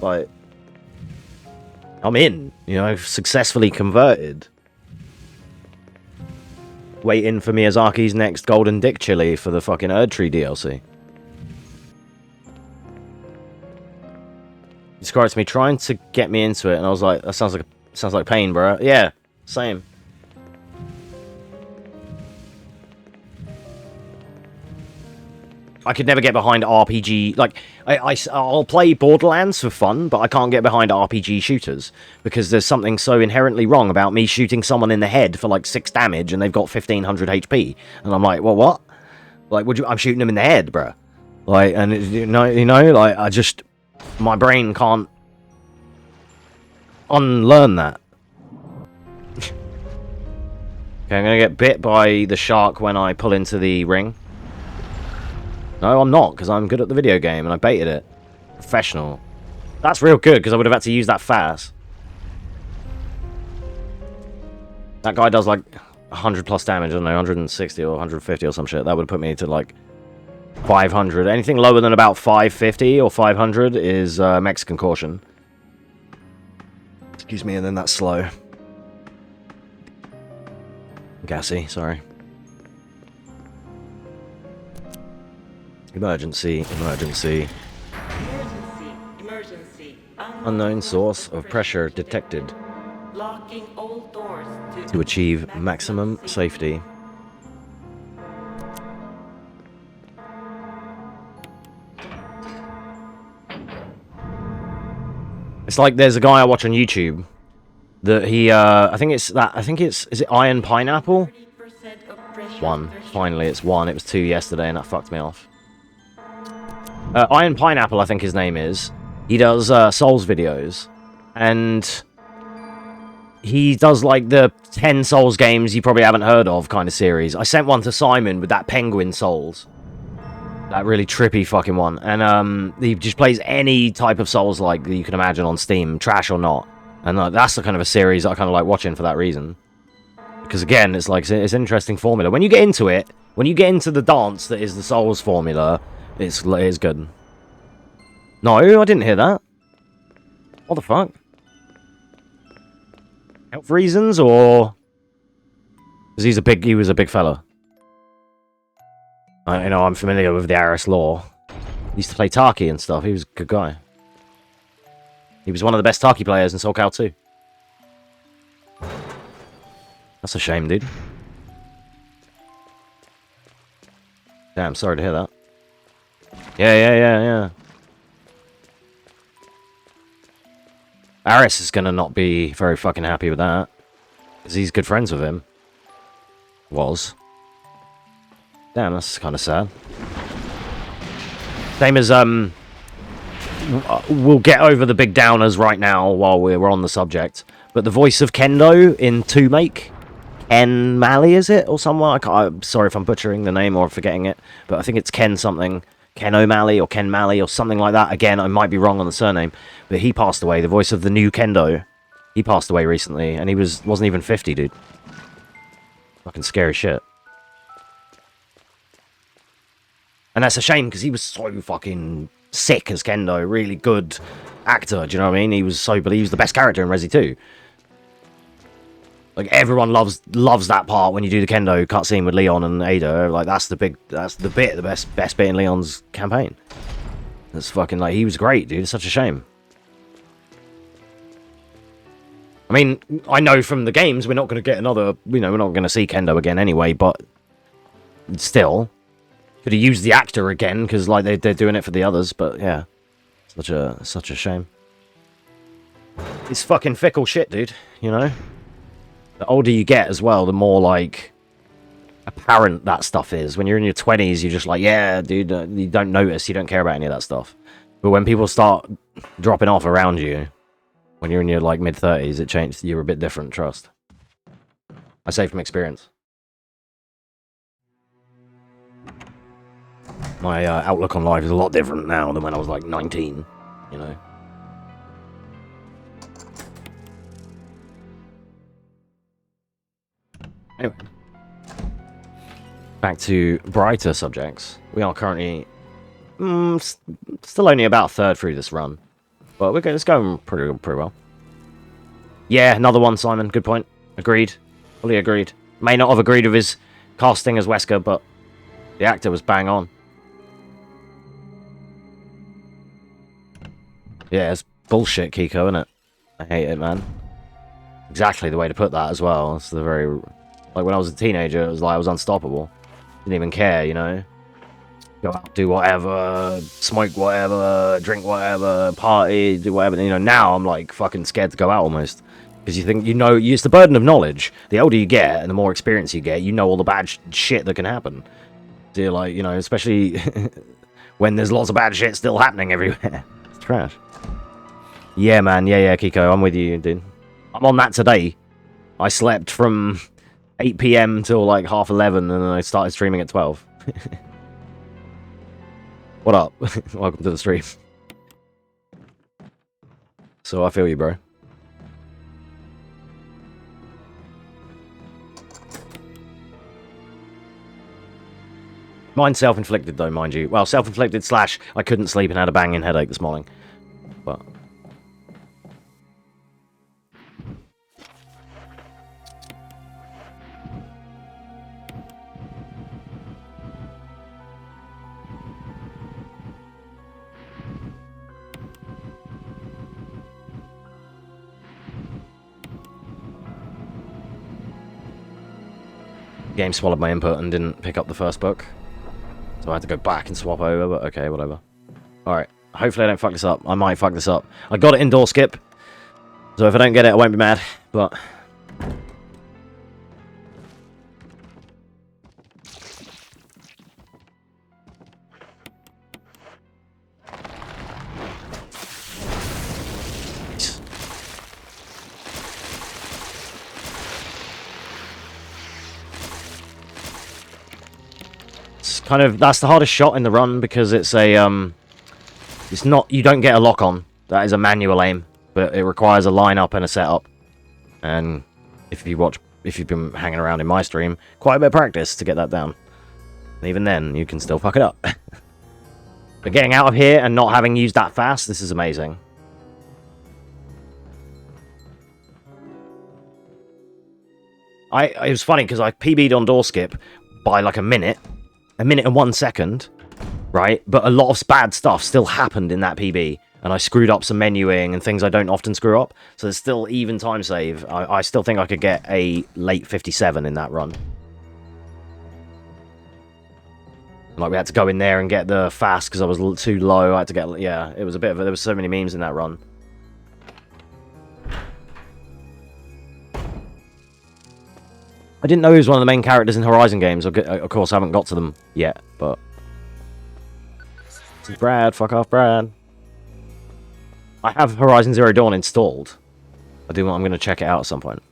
Like, I'm in, you know, successfully converted. Waiting for Miyazaki's next Golden Dick Chili for the fucking Erdtree DLC. Described to me trying to get me into it, and I was like, that sounds like pain, bro. Yeah, same. I could never get behind RPG. Like, I'll play Borderlands for fun, but I can't get behind RPG shooters because there's something so inherently wrong about me shooting someone in the head for like 6 damage and they've got 1500 HP, and I'm like, well, what? Like, I'm shooting them in the head, bro. Like, and you know, like I just. My brain can't unlearn that. Okay, I'm gonna get bit by the shark when I pull into the ring. No, I'm not, because I'm good at the video game and I baited it. Professional. That's real good, because I would have had to use that fast. That guy does like 100 plus damage, I don't know, 160 or 150 or some shit. That would put me to like 500. Anything lower than about 550 or 500 is Mexican caution. Excuse me, and then that's slow. Gassy, sorry. Emergency. Emergency. Unknown source of pressure detected. Locking all doors To achieve maximum safety. It's like there's a guy I watch on YouTube that he is it Iron Pineapple? One. Finally it's one. It was 2 yesterday and that fucked me off. Iron Pineapple, I think his name is. He does Souls videos. And he does like the 10 Souls games you probably haven't heard of kind of series. I sent one to Simon with that Penguin Souls. That really trippy fucking one. And he just plays any type of Souls-like that you can imagine on Steam, trash or not. And that's the kind of a series I kind of like watching for that reason. Because again, it's like, it's an interesting formula. When you get into it, when you get into the dance that is the Souls formula, it is good. No, I didn't hear that. What the fuck? Health reasons, or... Because he was a big fella. You know, I'm familiar with the Aris lore. He used to play Taki and stuff. He was a good guy. He was one of the best Taki players in Soul Calibur 2. That's a shame, dude. Damn, sorry to hear that. Yeah. Aris is gonna not be very fucking happy with that. Because he's good friends with him. Was. Damn, that's kind of sad. Same as, we'll get over the big downers right now while we're on the subject. But the voice of Kendo in 2-Make, Ken Malley, is it? Or someone? I'm sorry if I'm butchering the name or forgetting it. But I think it's Ken something. Ken O'Malley or Ken Malley or something like that. Again, I might be wrong on the surname. But he passed away. The voice of the new Kendo. He passed away recently. And he wasn't even 50, dude. Fucking scary shit. And that's a shame, because he was so fucking sick as Kendo. Really good actor, do you know what I mean? He was the best character in Resi 2. Like, everyone loves that part when you do the Kendo cutscene with Leon and Ada. Like, the best bit in Leon's campaign. That's fucking, like, he was great, dude. It's such a shame. I mean, I know from the games we're not going to get another, you know, we're not going to see Kendo again anyway, but still, could have used the actor again, because, like, they're doing it for the others, but, yeah. Such a shame. It's fucking fickle shit, dude, you know? The older you get as well, the more, like, apparent that stuff is. When you're in your 20s, you're just like, yeah, dude, you don't notice, you don't care about any of that stuff. But when people start dropping off around you, when you're in your, like, mid-30s, it changes. You're a bit different, trust. I say from experience. My outlook on life is a lot different now than when I was, like, 19, you know? Anyway. Back to brighter subjects. We are currently still only about a third through this run. But it's going pretty well. Yeah, another one, Simon. Good point. Agreed. Fully agreed. May not have agreed with his casting as Wesker, but the actor was bang on. Yeah, it's bullshit, Kiko, isn't it? I hate it, man. Exactly the way to put that as well. It's the very... Like, when I was a teenager, it was like I was unstoppable. Didn't even care, you know? Go out, do whatever, smoke whatever, drink whatever, party, do whatever. You know, now I'm, like, fucking scared to go out almost. Because you think, you know, it's the burden of knowledge. The older you get and the more experience you get, you know all the bad shit that can happen. So you're like, you know, especially when there's lots of bad shit still happening everywhere. It's trash. Yeah, man. Yeah, Kiko. I'm with you, dude. I'm on that today. I slept from 8 PM till like half 11, and then I started streaming at 12. What up? Welcome to the stream. So I feel you, bro. Mine's self-inflicted, though, mind you. Well, self-inflicted slash I couldn't sleep and had a banging headache this morning. But... game swallowed my input and didn't pick up the first book. So I had to go back and swap over, but okay, whatever. Alright, hopefully I don't fuck this up. I might fuck this up. I got it in door skip, so if I don't get it, I won't be mad, but... Kind of, that's the hardest shot in the run because it's a it's not, you don't get a lock on. That is a manual aim, but it requires a lineup and a setup. And if you've been hanging around in my stream, quite a bit of practice to get that down. And even then, you can still fuck it up. But getting out of here and not having used that fast, this is amazing. It was funny because I PB'd on door skip by like a minute and 1 second, right? But a lot of bad stuff still happened in that PB, and I screwed up some menuing and things I don't often screw up, so there's still even time save. I still think I could get a late 57 in that run. Like, we had to go in there and get the fast because I was too low. I had to get, yeah, it was a bit of there was so many memes in that run. I didn't know he was one of the main characters in Horizon games. Of course, I haven't got to them yet, but... This is Brad. Fuck off, Brad. I have Horizon Zero Dawn installed. I'm going to check it out at some point.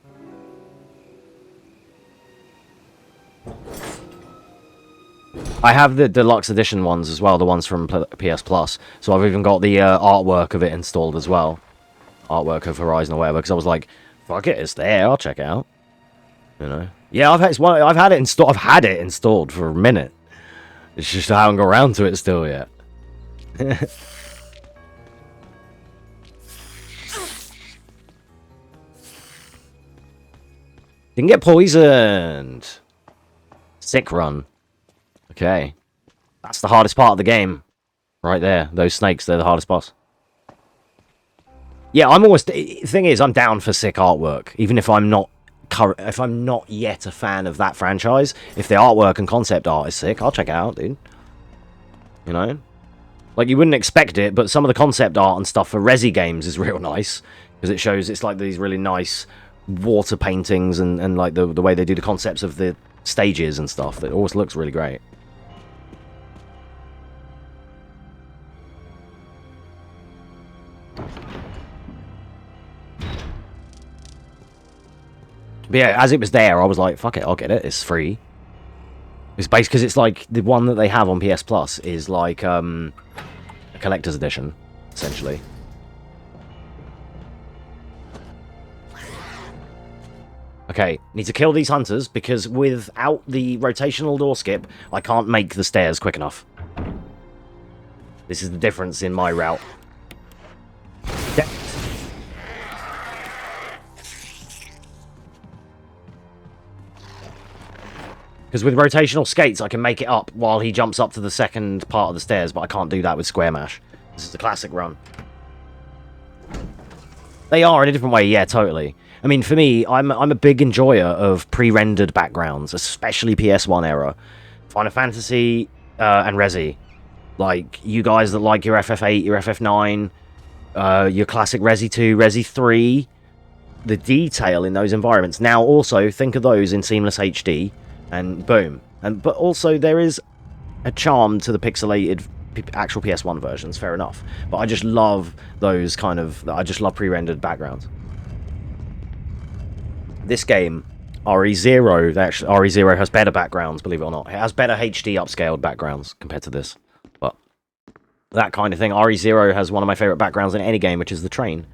I have the deluxe edition ones as well, the ones from PS Plus. So I've even got the artwork of it installed as well. Artwork of Horizon or whatever, because I was like, fuck it, it's there, I'll check it out. You know? Yeah, I've had it installed. I've had it installed for a minute. It's just I haven't got around to it still yet. Didn't get poisoned. Sick run. Okay. That's the hardest part of the game. Right there. Those snakes, they're the hardest boss. Yeah, I'm almost... The thing is, I'm down for sick artwork, even if I'm not yet a fan of that franchise. If the artwork and concept art is sick, I'll check it out, dude. You know? Like, you wouldn't expect it, but some of the concept art and stuff for Resi games is real nice. Because it shows it's like these really nice water paintings and like the way they do the concepts of the stages and stuff. It always looks really great. But yeah, as it was there, I was like, fuck it, I'll get it. It's free. It's based because it's like the one that they have on PS Plus is like a collector's edition, essentially. Okay, need to kill these hunters because without the rotational door skip, I can't make the stairs quick enough. This is the difference in my route. Because with rotational skates, I can make it up while he jumps up to the second part of the stairs, but I can't do that with square mash. This is the classic run. They are in a different way, yeah, totally. I mean, for me, I'm a big enjoyer of pre-rendered backgrounds, especially PS1 era. Final Fantasy and Resi. Like, you guys that like your FF8, your FF9, your classic Resi 2, Resi 3, the detail in those environments. Now, also, think of those in Seamless HD. And boom. But also there is a charm to the pixelated actual PS1 versions, fair enough. But I just love those kind of... I just love pre-rendered backgrounds. This game, RE0, actually, RE0 has better backgrounds, believe it or not. It has better HD upscaled backgrounds compared to this. But that kind of thing. RE0 has one of my favourite backgrounds in any game, which is the train.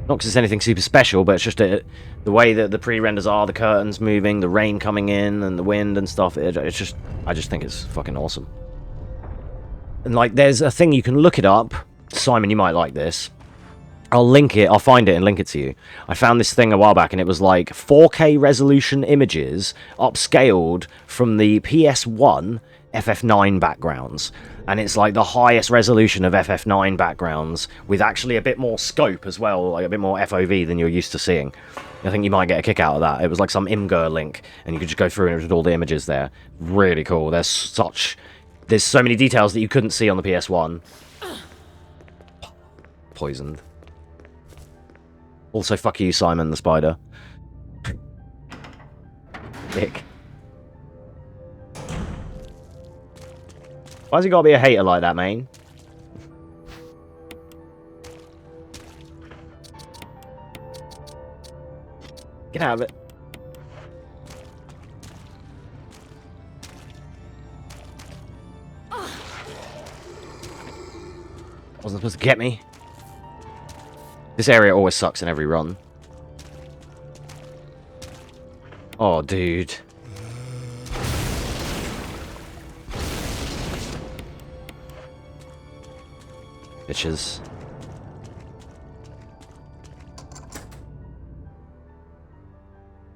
Not because it's anything super special, but it's just the way that the pre-renders are, the curtains moving, the rain coming in, and the wind and stuff. It's just, I just think it's fucking awesome. And like, there's a thing you can look it up. Simon, you might like this. I'll link it. I'll find it and link it to you. I found this thing a while back, and it was like 4K resolution images upscaled from the PS1 FF9 backgrounds. And it's like the highest resolution of FF9 backgrounds with actually a bit more scope as well, like a bit more FOV than you're used to seeing. I think you might get a kick out of that. It was like some Imgur link, and you could just go through and it was all the images there. Really cool. There's so many details that you couldn't see on the PS1. Poisoned. Also, fuck you, Simon the Spider. Dick. Why's he gotta be a hater like that, man? Get out of it. Wasn't supposed to get me. This area always sucks in every run. Oh, dude. Bitches.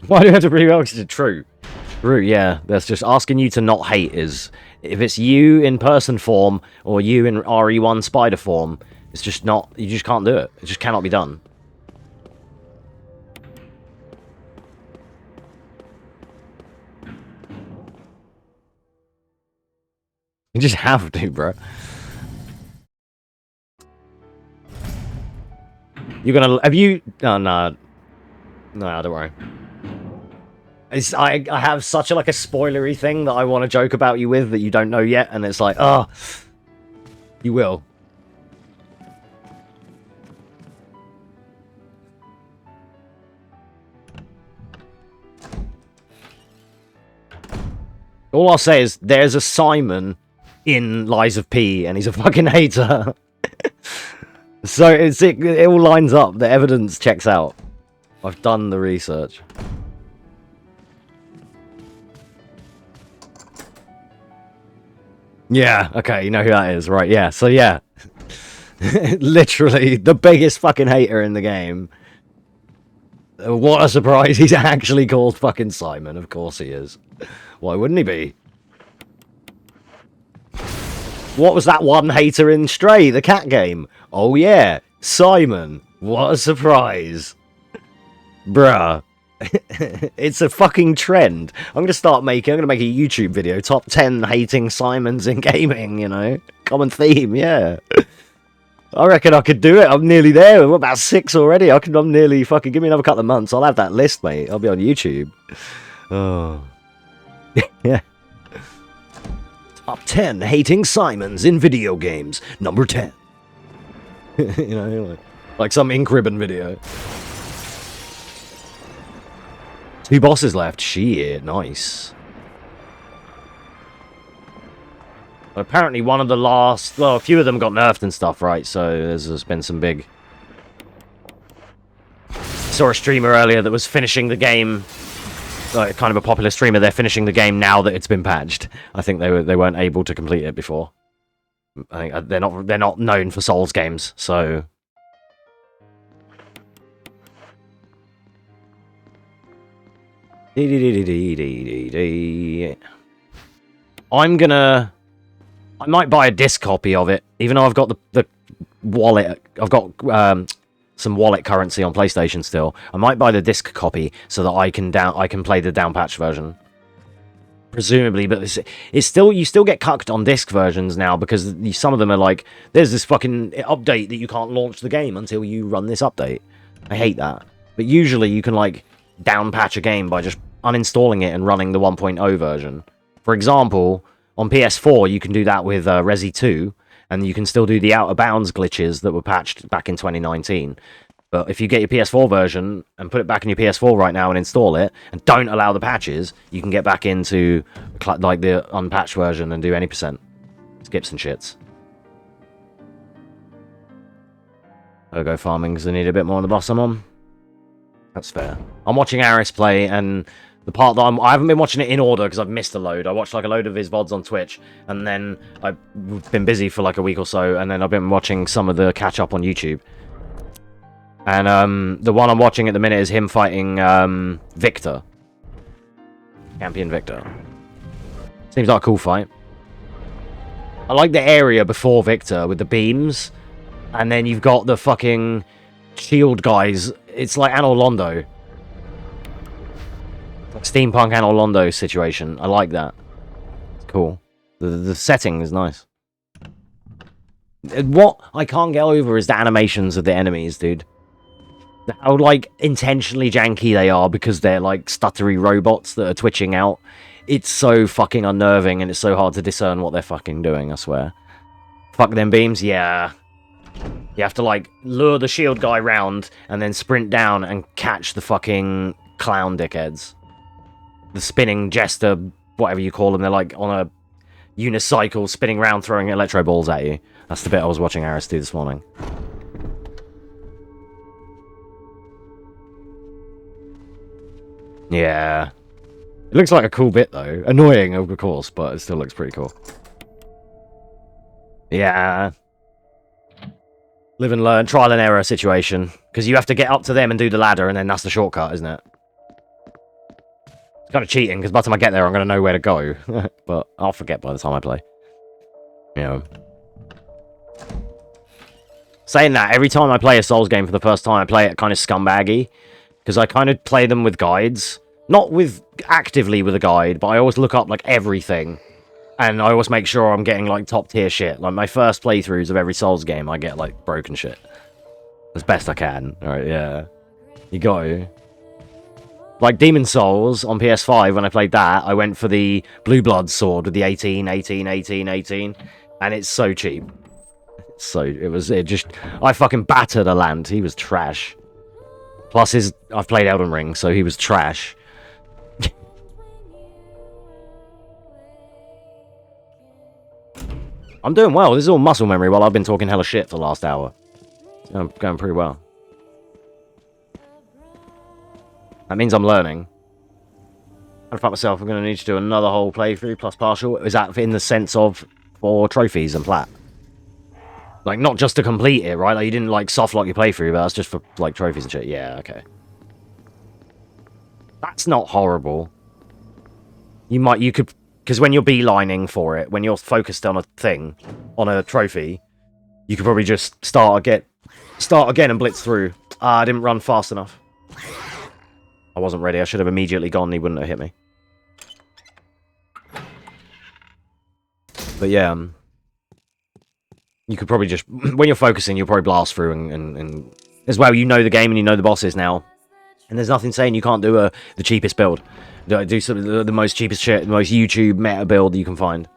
Why do you have to bring oxygen? True. True, yeah. That's just asking you to not hate is... If it's you in person form, or you in RE1 spider form, it's just not... You just can't do it. It just cannot be done. You just have to, bro. You're gonna... Have you... Oh, no. No, don't worry. I have such a spoilery thing that I want to joke about you with that you don't know yet, and it's like, oh... You will. All I'll say is, there's a Simon in Lies of P, and he's a fucking hater. So it all lines up. The evidence checks out. I've done the research. Yeah, okay, you know who that is, right? Yeah, so yeah. Literally, the biggest fucking hater in the game. What a surprise, he's actually called fucking Simon. Of course he is. Why wouldn't he be? What was that one hater in Stray, the cat game? Oh yeah, Simon. What a surprise. Bruh. It's a fucking trend. I'm gonna make a YouTube video, top 10 hating Simons in gaming, you know? Common theme, yeah. I reckon I could do it. I'm nearly there. I'm about 6 already. I'm nearly fucking... Give me another couple of months. I'll have that list, mate. I'll be on YouTube. Oh. Yeah. Top 10 hating Simons in video games. Number 10. You know, like some ink ribbon video. 2 bosses left. Shit, nice. Apparently one of the last... Well, a few of them got nerfed and stuff, right? So there's been some big... Saw a streamer earlier that was finishing the game... Like, kind of a popular streamer. They're finishing the game now that it's been patched. I think they weren't able to complete it before. I think they're not known for Souls games, so... I might buy a disc copy of it, even though I've got the wallet. I've got some wallet currency on PlayStation still. I might buy the disc copy so that I can play the downpatch version. Presumably, but it's still, you still get cucked on disc versions now because some of them are like, there's this fucking update that you can't launch the game until you run this update. I hate that. But usually you can like downpatch a game by just uninstalling it and running the 1.0 version. For example, on PS4 you can do that with Resi 2, and you can still do the out of bounds glitches that were patched back in 2019. But if you get your PS4 version and put it back in your PS4 right now and install it, and don't allow the patches, you can get back into like the unpatched version and do any percent. Skips and shits. I'll go farming because I need a bit more on the boss I'm on. That's fair. I'm watching Aris play, and the part that I haven't been watching it in order because I've missed a load. I watched like a load of his VODs on Twitch, and then I've been busy for like a week or so, and then I've been watching some of the catch up on YouTube. And the one I'm watching at the minute is him fighting Victor. Champion Victor. Seems like a cool fight. I like the area before Victor with the beams, and then you've got the fucking shield guys. It's like Anor Londo. Like steampunk Anor Londo situation. I like that. It's cool. The setting is nice. What I can't get over is the animations of the enemies, dude. How, like, intentionally janky they are because they're, like, stuttery robots that are twitching out. It's so fucking unnerving, and it's so hard to discern what they're fucking doing, I swear. Fuck them beams? Yeah. You have to, like, lure the shield guy round, and then sprint down and catch the fucking clown dickheads. The spinning jester, whatever you call them, they're, like, on a unicycle, spinning around, throwing electro balls at you. That's the bit I was watching Aris do this morning. Yeah. It looks like a cool bit, though. Annoying, of course, but it still looks pretty cool. Yeah. Live and learn, trial and error situation. Because you have to get up to them and do the ladder, and then that's the shortcut, isn't it? It's kind of cheating, because by the time I get there, I'm going to know where to go. But I'll forget by the time I play. You know. Saying that, every time I play a Souls game for the first time, I play it kind of scumbaggy. Because I kind of play them with guides. Not with actively with a guide, but I always look up, like, everything. And I always make sure I'm getting, like, top-tier shit. Like, my first playthroughs of every Souls game, I get, like, broken shit. As best I can. Alright, yeah. You got to. Like, Demon Souls on PS5, when I played that, I went for the Blue Blood sword with the 18, 18, 18, 18. And it's so cheap. So, I fucking battered a land. He was trash. Plus, I've played Elden Ring, so he was trash. I'm doing well. This is all muscle memory while I've been talking hella shit for the last hour. I'm going pretty well. That means I'm learning. I fuck myself, I'm going to need to do another whole playthrough plus partial. Is that in the sense of for trophies and plat? Like, not just to complete it, right? Like, you didn't, like, soft-lock your playthrough, but that's just for, like, trophies and shit. Yeah, okay. That's not horrible. You could Because when you're beelining for it, when you're focused on a thing, on a trophy, you could probably just start again and blitz through. I didn't run fast enough. I wasn't ready. I should have immediately gone. He wouldn't have hit me. But yeah, you could probably just, when you're focusing, you'll probably blast through and as well, you know the game and you know the bosses now. And there's nothing saying you can't do the cheapest build. Do some of the most cheapest shit, the most YouTube meta build you can find.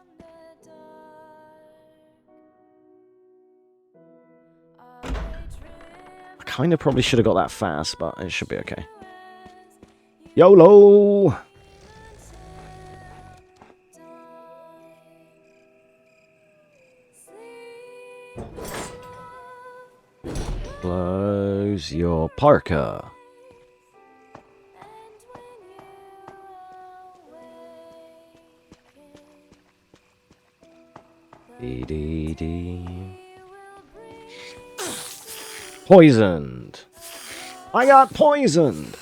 I kind of probably should have got that fast, but it should be okay. YOLO! Close your parka. Poisoned. I got poisoned.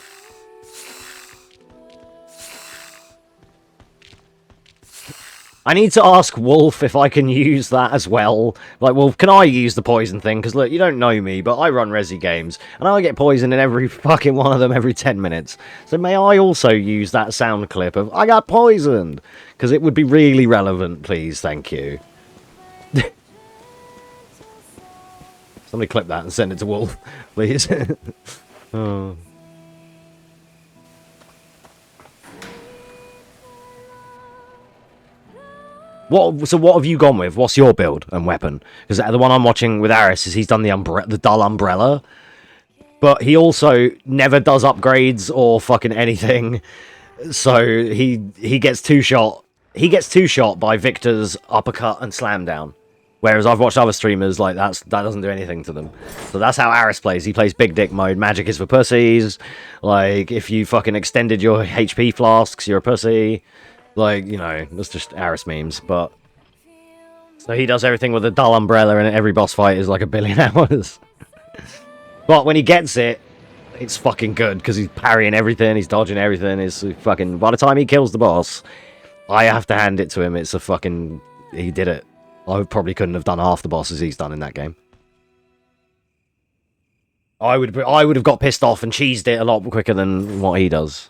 I need to ask Wolf if I can use that as well. Like, Wolf, can I use the poison thing? Because, look, you don't know me, but I run Resi games, and I get poisoned in every fucking one of them every 10 minutes. So may I also use that sound clip of, I got poisoned? Because it would be really relevant, please, thank you. Somebody clip that and send it to Wolf, please. Oh. So what have you gone with? What's your build and weapon? Because the one I'm watching with Aris is he's done the dull umbrella, but he also never does upgrades or fucking anything. So he gets two shot. He gets two shot by Victor's uppercut and slam down. Whereas I've watched other streamers like that doesn't do anything to them. So that's how Aris plays. He plays big dick mode. Magic is for pussies. Like if you fucking extended your HP flasks, you're a pussy. Like, you know, that's just Aris memes, but... So he does everything with a dull umbrella, and every boss fight is like 1 billion hours. But when he gets it, it's fucking good, because he's parrying everything, he's dodging everything, it's fucking... By the time he kills the boss, I have to hand it to him, it's a fucking... He did it. I probably couldn't have done half the bosses he's done in that game. I would have got pissed off and cheesed it a lot quicker than what he does.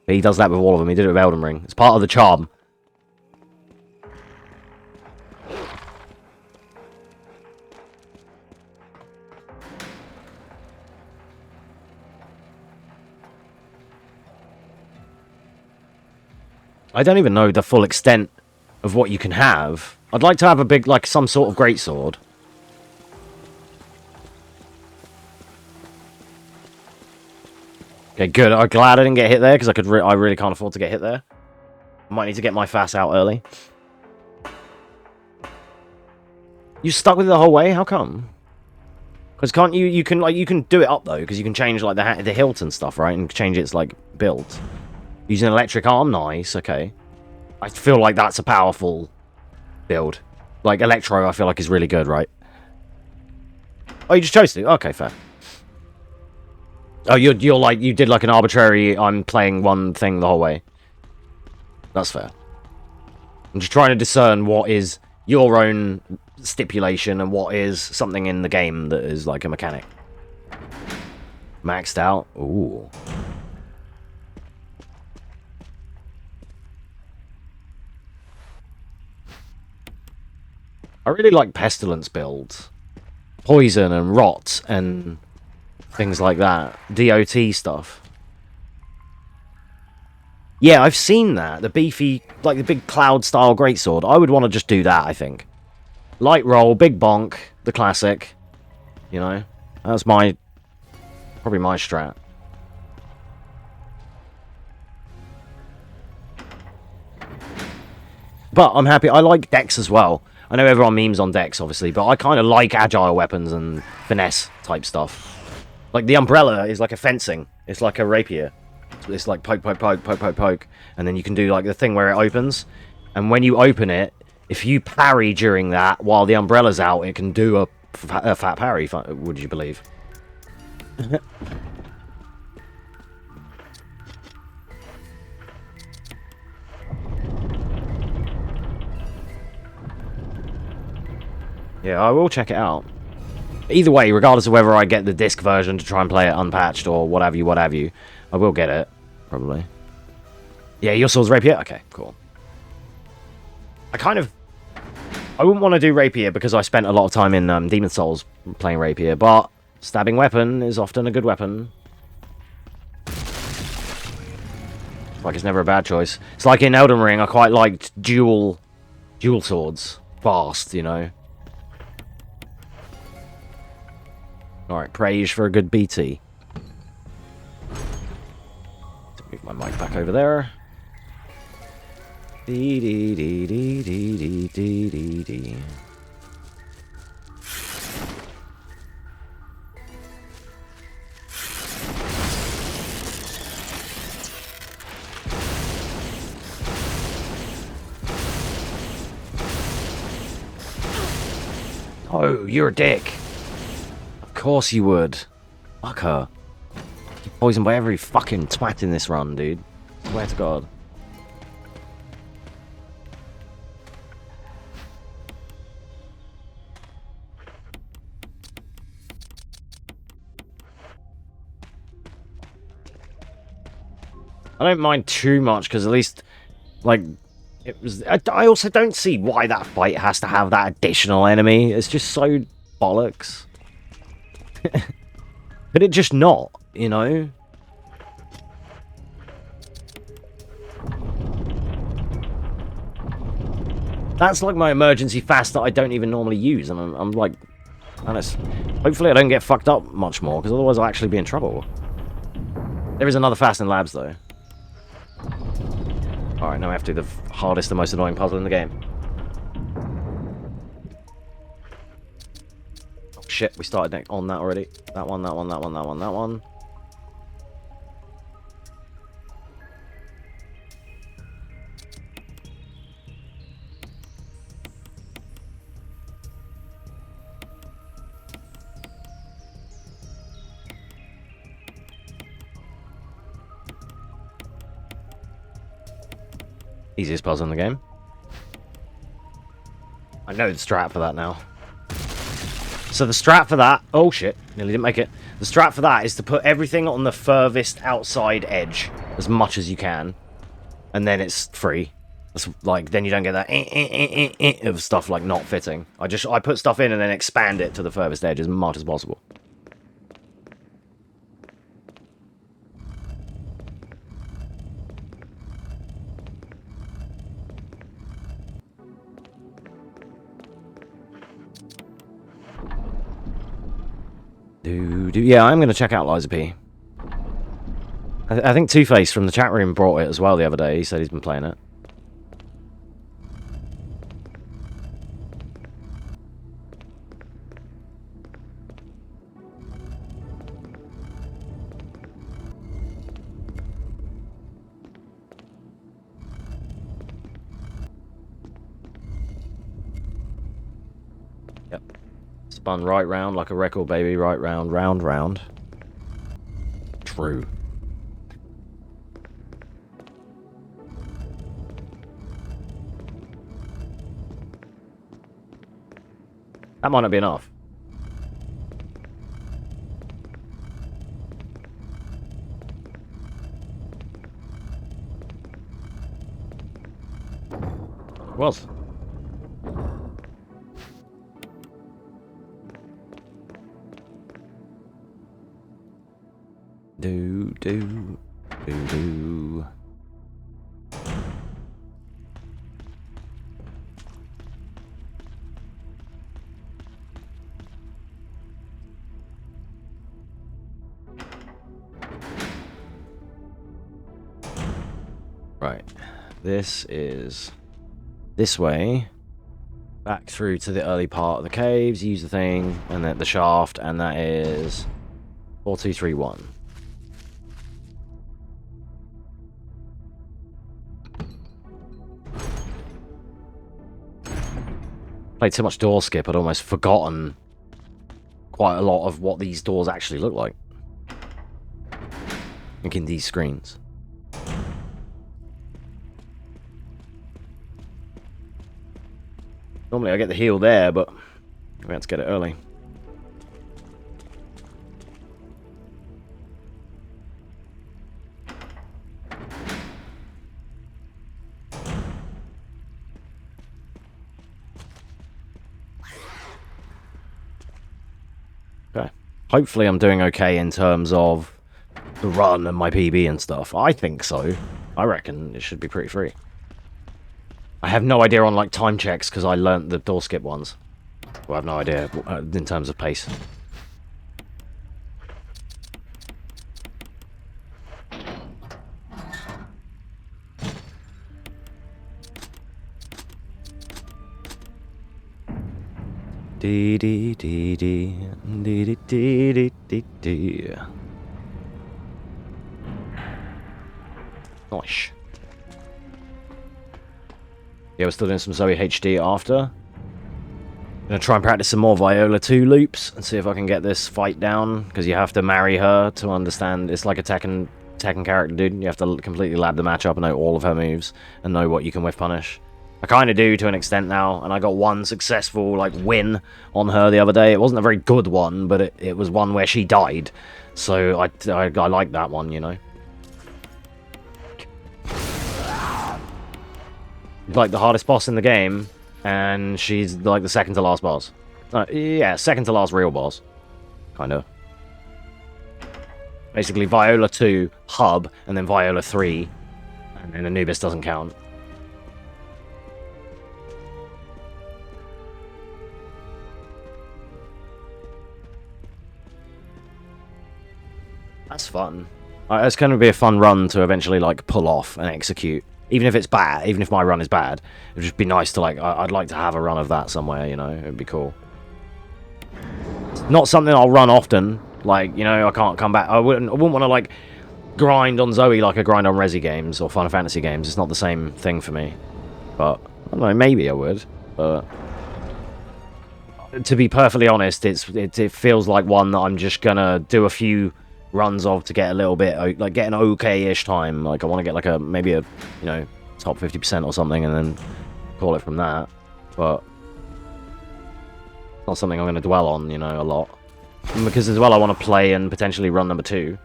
But he does that with all of them. He did it with Elden Ring. It's part of the charm. I don't even know the full extent of what you can have. I'd like to have a big, like, some sort of greatsword. Okay, good. I'm glad I didn't get hit there, because I really can't afford to get hit there. I might need to get my fast out early. You stuck with it the whole way? How come? Because can't you... You can do it up, though, because you can change, like, the hilt and stuff, right? And change its, like, build. Using an electric arm? Nice, okay. I feel like that's a powerful build. Like, Electro, I feel like, is really good, right? Oh, you just chose to? Okay, fair. Oh, you're like, you did like an arbitrary, I'm playing one thing the whole way. That's fair. I'm just trying to discern what is your own stipulation and what is something in the game that is like a mechanic. Maxed out? Ooh. I really like Pestilence builds. Poison and Rot and... things like that. DOT stuff. Yeah, I've seen that. The beefy, like the big cloud-style greatsword. I would want to just do that, I think. Light roll, big bonk, the classic. You know? That's probably my strat. But I'm happy. I like Dex as well. I know everyone memes on Dex, obviously, but I kind of like agile weapons and finesse type stuff. Like, the umbrella is like a fencing. It's like a rapier. It's like poke, poke, poke, poke, poke, poke. And then you can do, like, the thing where it opens. And when you open it, if you parry during that while the umbrella's out, it can do a fat parry, would you believe? Yeah, I will check it out. Either way, regardless of whether I get the disc version to try and play it unpatched or what have you, I will get it, probably. Yeah, your sword's rapier? Okay, cool. I wouldn't want to do rapier because I spent a lot of time in Demon Souls playing rapier, but stabbing weapon is often a good weapon. Like, it's never a bad choice. It's like in Elden Ring, I quite liked dual swords. Fast, you know. Alright, praise for a good BT. Move my mic back over there. Dee dee dee dee dee dee dee dee dee. Oh, you're a dick. Of course you would. Fuck her. You're poisoned by every fucking twat in this run, dude. Swear to God. I don't mind too much, because at least, like, it was. I also don't see why that fight has to have that additional enemy. It's just so bollocks. Could it just not, you know? That's like my emergency fast that I don't even normally use, and I'm like, honest. Hopefully I don't get fucked up much more, because otherwise I'll actually be in trouble. There is another fast in labs, though. Alright, now we have to do the hardest and most annoying puzzle in the game. Oh shit, we started on that already. That one, that one, that one, that one, that one. Easiest puzzle in the game. I know the strat for that now. So the strat for that... Oh shit, nearly didn't make it. The strat for that is to put everything on the furthest outside edge as much as you can. And then it's free. That's like, then you don't get that of stuff like not fitting. I put stuff in and then expand it to the furthest edge as much as possible. Yeah, I'm going to check out Liza P. I think Two-Face from the chat room brought it as well the other day. He said he's been playing it. Yep. Spun right round like a record, baby. Right round, round, round. True. That might not be enough. Was. Do. Right. This is this way. Back through to the early part of the caves, use the thing, and then the shaft, and that is 4231. Played so much door skip, I'd almost forgotten quite a lot of what these doors actually look like. Like in these screens. Normally I get the heal there, but We had to get it early. Okay. Hopefully I'm doing okay in terms of the run and my PB and stuff. I think so. I reckon it should be pretty free. I have no idea on like time checks because I learnt the door skip ones. Well, I have no idea in terms of pace. Dee dee dee dee dee dee dee dee dee dee. Nice. Yeah, we're still doing some Zoe HD after. Gonna try and practice some more Viola 2 loops and see if I can get this fight down, because you have to marry her to understand. It's like a Tekken character, dude. You have to completely lab the matchup and know all of her moves and know what you can whiff punish. I kind of do to an extent now, and I got one successful like win on her the other day. It wasn't a very good one, but it was one where she died, so I like that one, you know. Like the hardest boss in the game, and she's like the second to last boss. Yeah, second to last real boss, kind of. Basically, Viola 2 hub, and then Viola 3, and then Anubis doesn't count. That's fun. It's going to be a fun run to eventually like pull off and execute. Even if it's bad, even if my run is bad, it'd just be nice to like. I'd like to have a run of that somewhere. You know, it'd be cool. It's not something I'll run often. Like, you know, I can't come back. I wouldn't want to like grind on Zoe like I grind on Resi games or Final Fantasy games. It's not the same thing for me. But I don't know. Maybe I would. But to be perfectly honest, it feels like one that I'm just gonna do a few runs of to get a little bit, like, get an okay-ish time. Like, I want to get, like, maybe a, you know, top 50% or something, and then call it from that. But it's not something I'm going to dwell on, you know, a lot. And because as well, I want to play and potentially run number 2.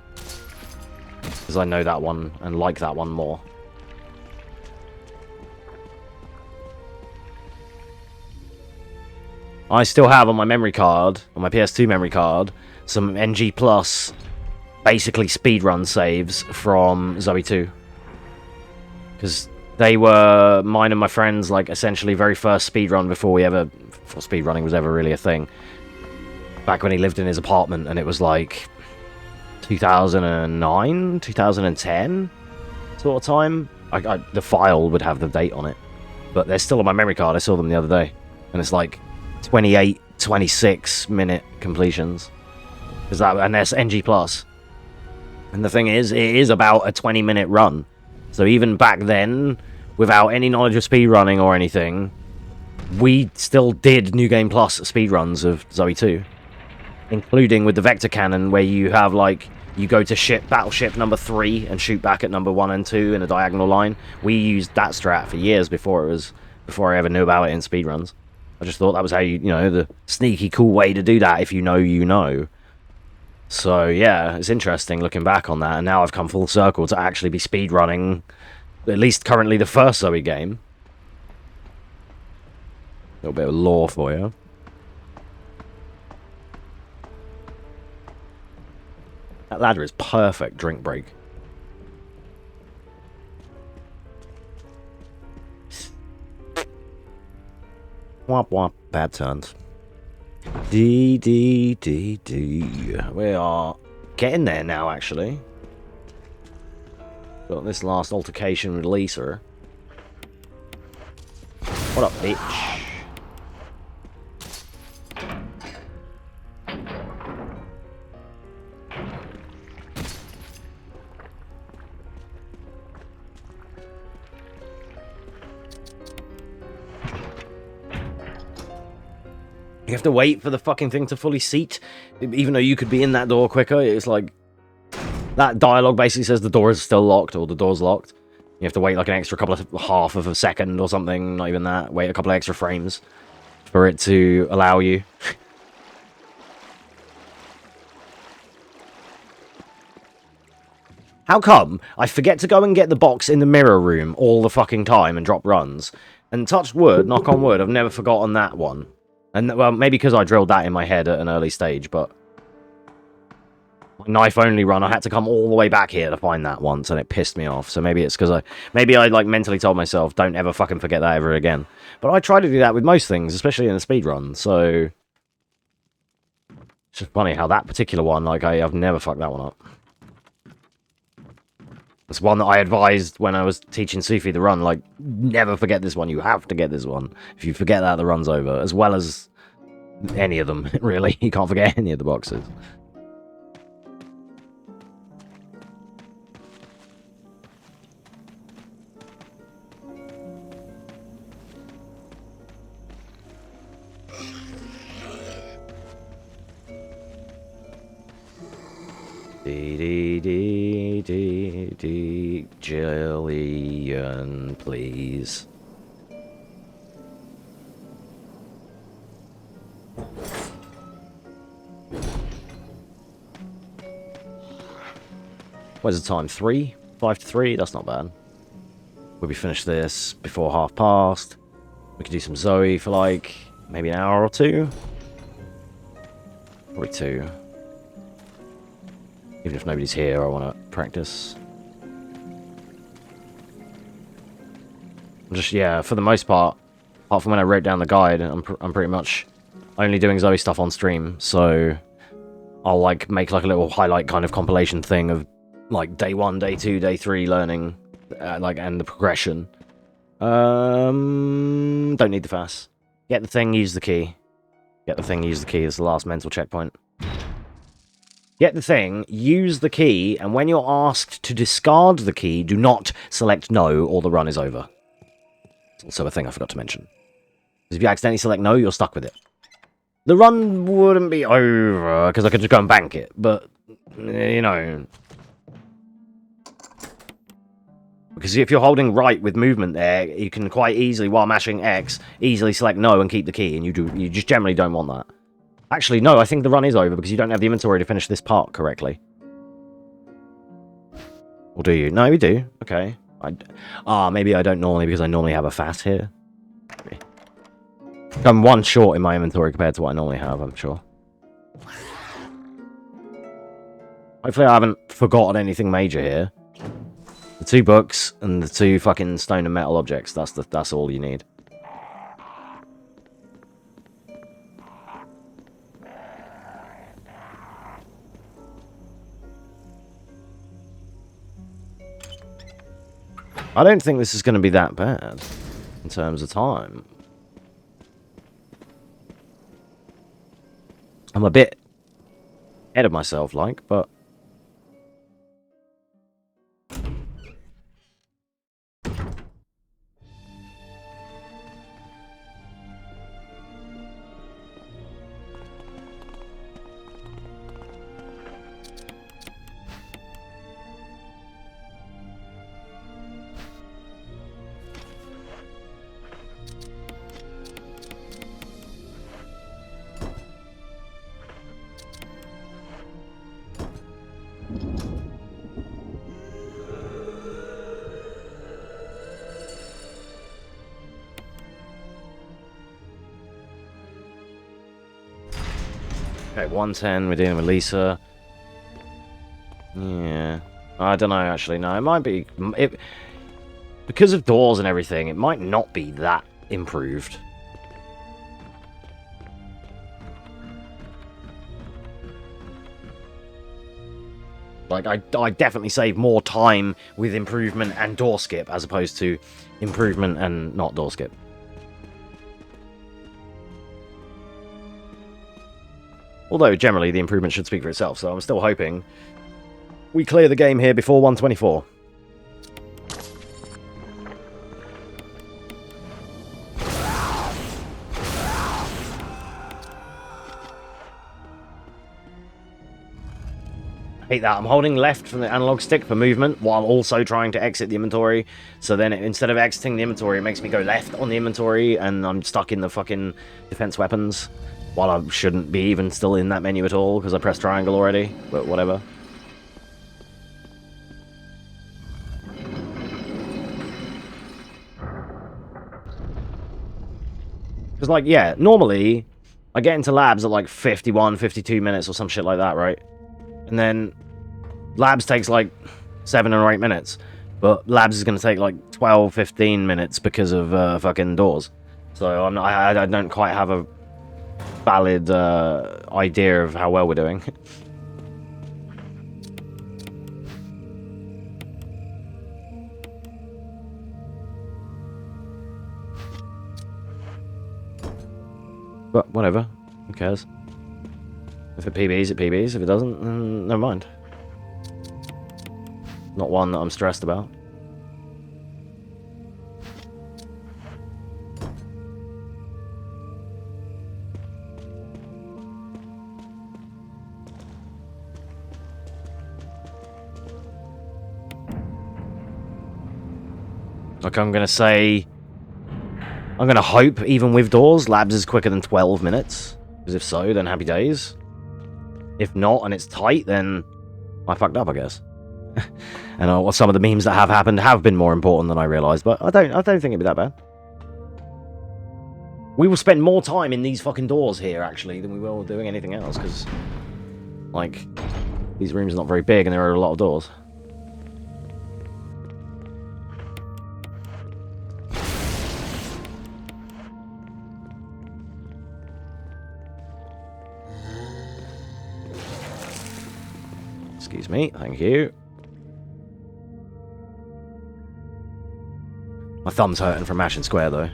Because I know that one and like that one more. I still have on my memory card, on my PS2 memory card, some NG Plus basically speedrun saves from Zoe 2. Because they were mine and my friends, like, essentially very first speedrun before speedrunning was ever really a thing. Back when he lived in his apartment, and it was like 2009, 2010 sort of time. The file would have the date on it. But they're still on my memory card. I saw them the other day. And it's like 28, 26 minute completions. And that's NG Plus. And the thing is, it is about a 20-minute run. So even back then, without any knowledge of speedrunning or anything, we still did New Game Plus speedruns of Zoe 2. Including with the Vector Cannon, where you have, like, you go to battleship number 3 and shoot back at number 1 and 2 in a diagonal line. We used that strat for years before I ever knew about it in speedruns. I just thought that was how you know, the sneaky, cool way to do that if you know you know. So, yeah, it's interesting looking back on that, and now I've come full circle to actually be speedrunning, at least currently, the first Zoe game. A little bit of lore for you. That ladder is perfect drink break. Womp womp, bad turns. D. We are getting there now, actually. Got this last altercation with Lisa. What up, bitch? You have to wait for the fucking thing to fully seat, even though you could be in that door quicker. It's like, that dialogue basically says the door is still locked, or the door's locked. You have to wait like an extra half of a second or something, not even that. Wait a couple of extra frames for it to allow you. How come I forget to go and get the box in the mirror room all the fucking time and drop runs? And touch wood, knock on wood, I've never forgotten that one. And, well, maybe because I drilled that in my head at an early stage, but... Knife-only run, I had to come all the way back here to find that once, and it pissed me off. So maybe it's because maybe I, like, mentally told myself, don't ever fucking forget that ever again. But I try to do that with most things, especially in a speedrun, so... It's just funny how that particular one, like, I've never fucked that one up. It's one that I advised when I was teaching Sufi the run, like, never forget this one, you have to get this one. If you forget that, the run's over. As well as any of them, really. You can't forget any of the boxes. Jillian, please. Where's the time? 3? 5 to 3? That's not bad. We'll be finished this before 1:30. We could do some Zoe for like maybe an hour or two. Probably 2. Even if nobody's here, I want to practice. Just, yeah, for the most part, apart from when I wrote down the guide, I'm pretty much only doing Zoe stuff on stream, so I'll, like, make, like, a little highlight kind of compilation thing of, like, day 1, day 2, day 3 learning, like, and the progression. Don't need the FAS. Get the thing, use the key. Get the thing, use the key is the last mental checkpoint. Get the thing, use the key, and when you're asked to discard the key, do not select no, or the run is over. It's also a thing I forgot to mention. Because if you accidentally select no, you're stuck with it. The run wouldn't be over, because I could just go and bank it, but, you know... Because if you're holding right with movement there, you can quite easily, while mashing X, easily select no and keep the key, and you just generally don't want that. Actually, no, I think the run is over because you don't have the inventory to finish this part correctly. Or do you? No, you do. Okay. Maybe I don't normally because I normally have a FAS here. Maybe. I'm 1 short in my inventory compared to what I normally have, I'm sure. Hopefully I haven't forgotten anything major here. The 2 books and the 2 fucking stone and metal objects, that's all you need. I don't think this is going to be that bad in terms of time. I'm a bit ahead of myself, like, but... Okay, 110, we're dealing with Lisa. Yeah. I don't know, actually. No, it might be... because of doors and everything, it might not be that improved. Like, I definitely save more time with improvement and door skip as opposed to improvement and not door skip. Although, generally, the improvement should speak for itself, so I'm still hoping we clear the game here before 124. I hate that. I'm holding left from the analog stick for movement while also trying to exit the inventory. So then instead of exiting the inventory, it makes me go left on the inventory and I'm stuck in the fucking defense weapons. While I shouldn't be even still in that menu at all, because I pressed triangle already, but whatever. Because, like, yeah, normally I get into labs at like 51, 52 minutes or some shit like that, right? And then labs takes like 7 or 8 minutes. But labs is going to take like 12, 15 minutes because of fucking doors. So I don't quite have a valid idea of how well we're doing. But whatever, who cares? If it PBs, it PBs. If it doesn't, then never mind. Not one that I'm stressed about. Like, I'm gonna say... I'm gonna hope, even with doors, labs is quicker than 12 minutes. Because if so, then happy days. If not, and it's tight, then I fucked up, I guess. And some of the memes that have happened have been more important than I realised, but I don't think it'd be that bad. We will spend more time in these fucking doors here, actually, than we will doing anything else, because, like, these rooms are not very big and there are a lot of doors. Excuse me, thank you. My thumb's hurting from mashing square, though.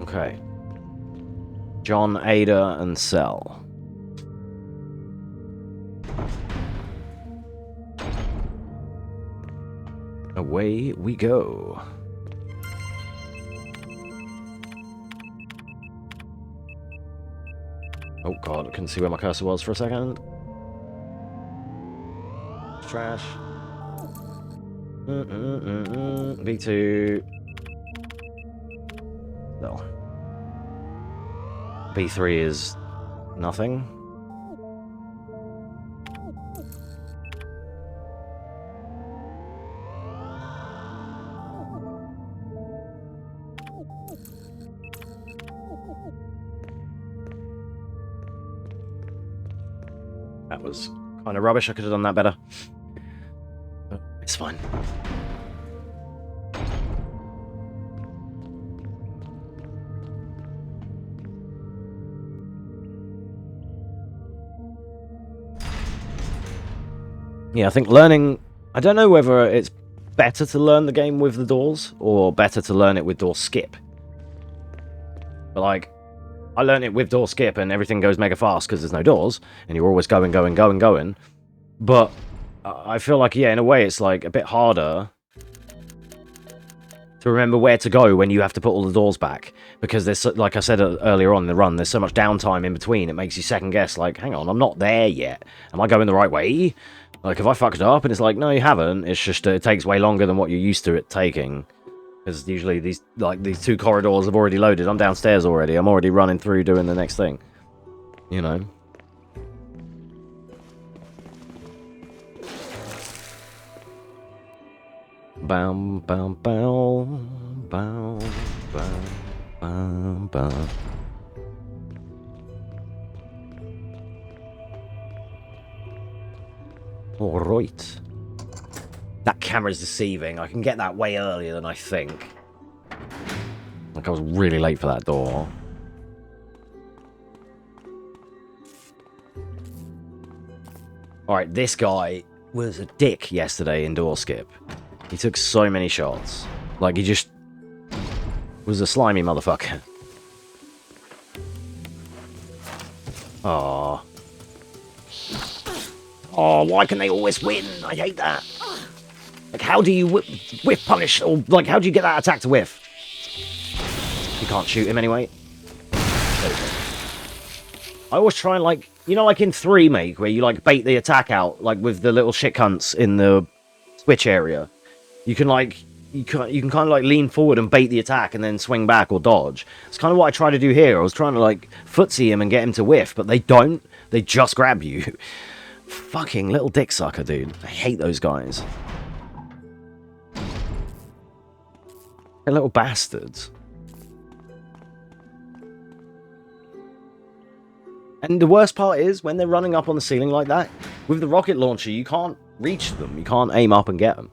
Okay. John, Ada, and Cell. Away we go. Oh god, I couldn't see where my cursor was for a second. Trash. B2. No. B3 is nothing. That was kind of rubbish. I could have done that better. But it's fine. Yeah, I think learning... I don't know whether it's better to learn the game with the doors or better to learn it with door skip. But, like, I learned it with door skip and everything goes mega fast because there's no doors and you're always going. But I feel like, yeah, in a way it's like a bit harder to remember where to go when you have to put all the doors back. Because there's, like I said earlier on in the run, there's so much downtime in between. It makes you second guess, like, hang on, I'm not there yet. Am I going the right way? Like, have I fucked up? And it's like, no, you haven't. It's just it takes way longer than what you're used to it taking. Because usually these two corridors have already loaded. I'm downstairs already. I'm already running through doing the next thing. You know. Bam, bam, bam, bam, bam, bam, bam. All right. That camera's deceiving. I can get that way earlier than I think. Like, I was really late for that door. Alright, this guy was a dick yesterday in door skip. He took so many shots. Like, he just was a slimy motherfucker. Aww. Oh, why can they always win? I hate that. Like, how do you whiff punish? Or, like, how do you get that attack to whiff? You can't shoot him anyway. I always try and, like, you know, like in 3, mate, where you, like, bait the attack out, like, with the little shit cunts in the switch area. You can, like, you can kind of, like, lean forward and bait the attack and then swing back or dodge. It's kind of what I try to do here. I was trying to, like, footsie him and get him to whiff, but they don't. They just grab you. Fucking little dick sucker, dude. I hate those guys. They're little bastards. And the worst part is, when they're running up on the ceiling like that, with the rocket launcher, you can't reach them. You can't aim up and get them.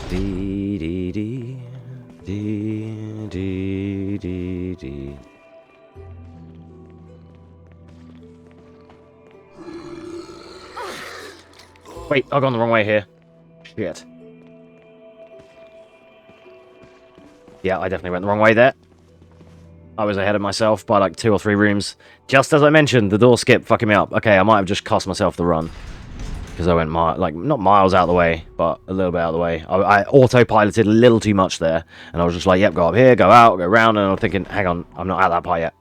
Dee dee dee dee dee dee dee. Wait, I've gone the wrong way here. Shit. Yeah, I definitely went the wrong way there. I was ahead of myself by like 2 or 3 rooms. Just as I mentioned, the door skip fucking me up. Okay, I might have just cost myself the run. Because I went, like, not miles out of the way, but a little bit out of the way. I autopiloted a little too much there. And I was just like, yep, go up here, go out, go around. And I'm thinking, hang on, I'm not at that part yet.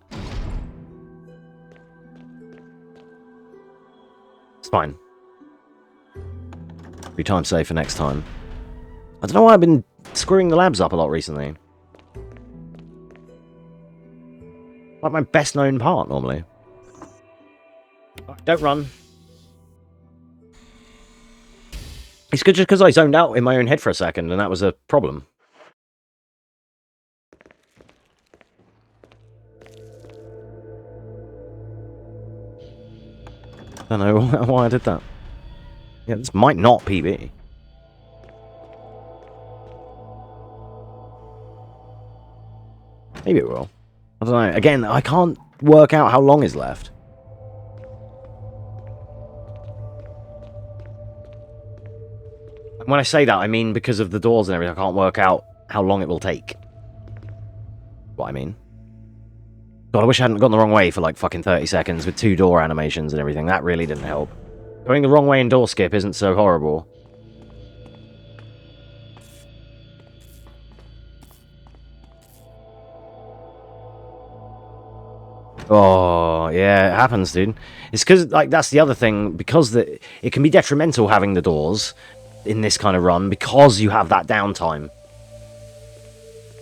It's fine. Be time safe for next time. I don't know why I've been screwing the labs up a lot recently. Like my best known part, normally. Don't run. It's good just because I zoned out in my own head for a second, and that was a problem. I don't know why I did that. Yeah, this might not PB. Maybe it will. I don't know. Again, I can't work out how long is left. And when I say that, I mean because of the doors and everything, I can't work out how long it will take. What I mean. God, I wish I hadn't gone the wrong way for like fucking 30 seconds with 2 door animations and everything. That really didn't help. Going the wrong way in door skip isn't so horrible. Oh, yeah, it happens, dude. It's because, like, that's the other thing, because it can be detrimental having the doors in this kind of run, because you have that downtime.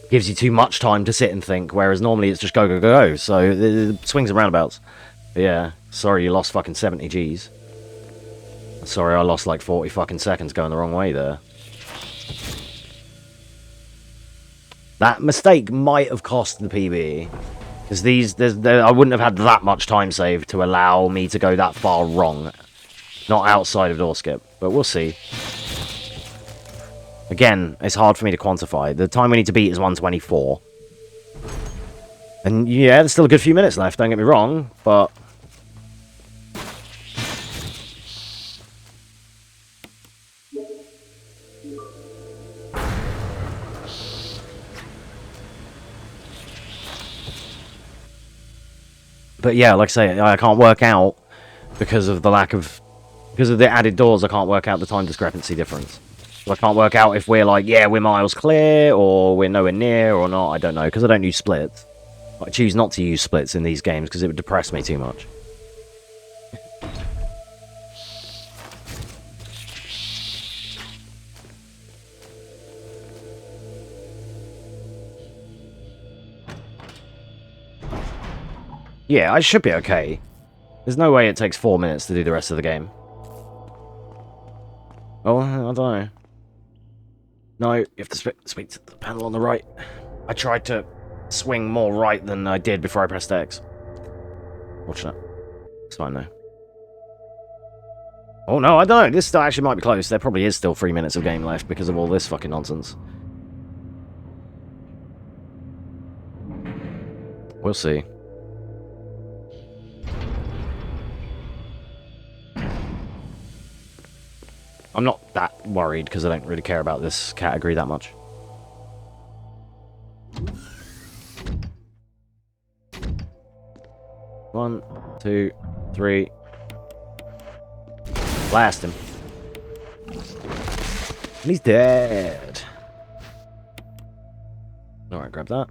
Gives you too much time to sit and think, whereas normally it's just go, go, go, go. So, the swings and roundabouts. But yeah, sorry you lost fucking 70 Gs. Sorry I lost like 40 fucking seconds going the wrong way there. That mistake might have cost the PB. Because I wouldn't have had that much time saved to allow me to go that far wrong. Not outside of door skip, but we'll see. Again, it's hard for me to quantify. The time we need to beat is 124. And yeah, there's still a good few minutes left, don't get me wrong, but... But yeah, like I say, I can't work out because of the because of the added doors, I can't work out the time discrepancy difference. So I can't work out if we're like, yeah, we're miles clear, or we're nowhere near, or not, I don't know, because I don't use splits. I choose not to use splits in these games because it would depress me too much. Yeah, I should be okay. There's no way it takes 4 minutes to do the rest of the game. Oh, I don't know. No, you have to speak to the panel on the right. I tried to swing more right than I did before I pressed X. Fortunate. It's fine though. Oh no, I don't know. This actually might be close. There probably is still 3 minutes of game left because of all this fucking nonsense. We'll see. I'm not that worried because I don't really care about this category that much. One, two, three. Blast him. And he's dead. Alright, grab that.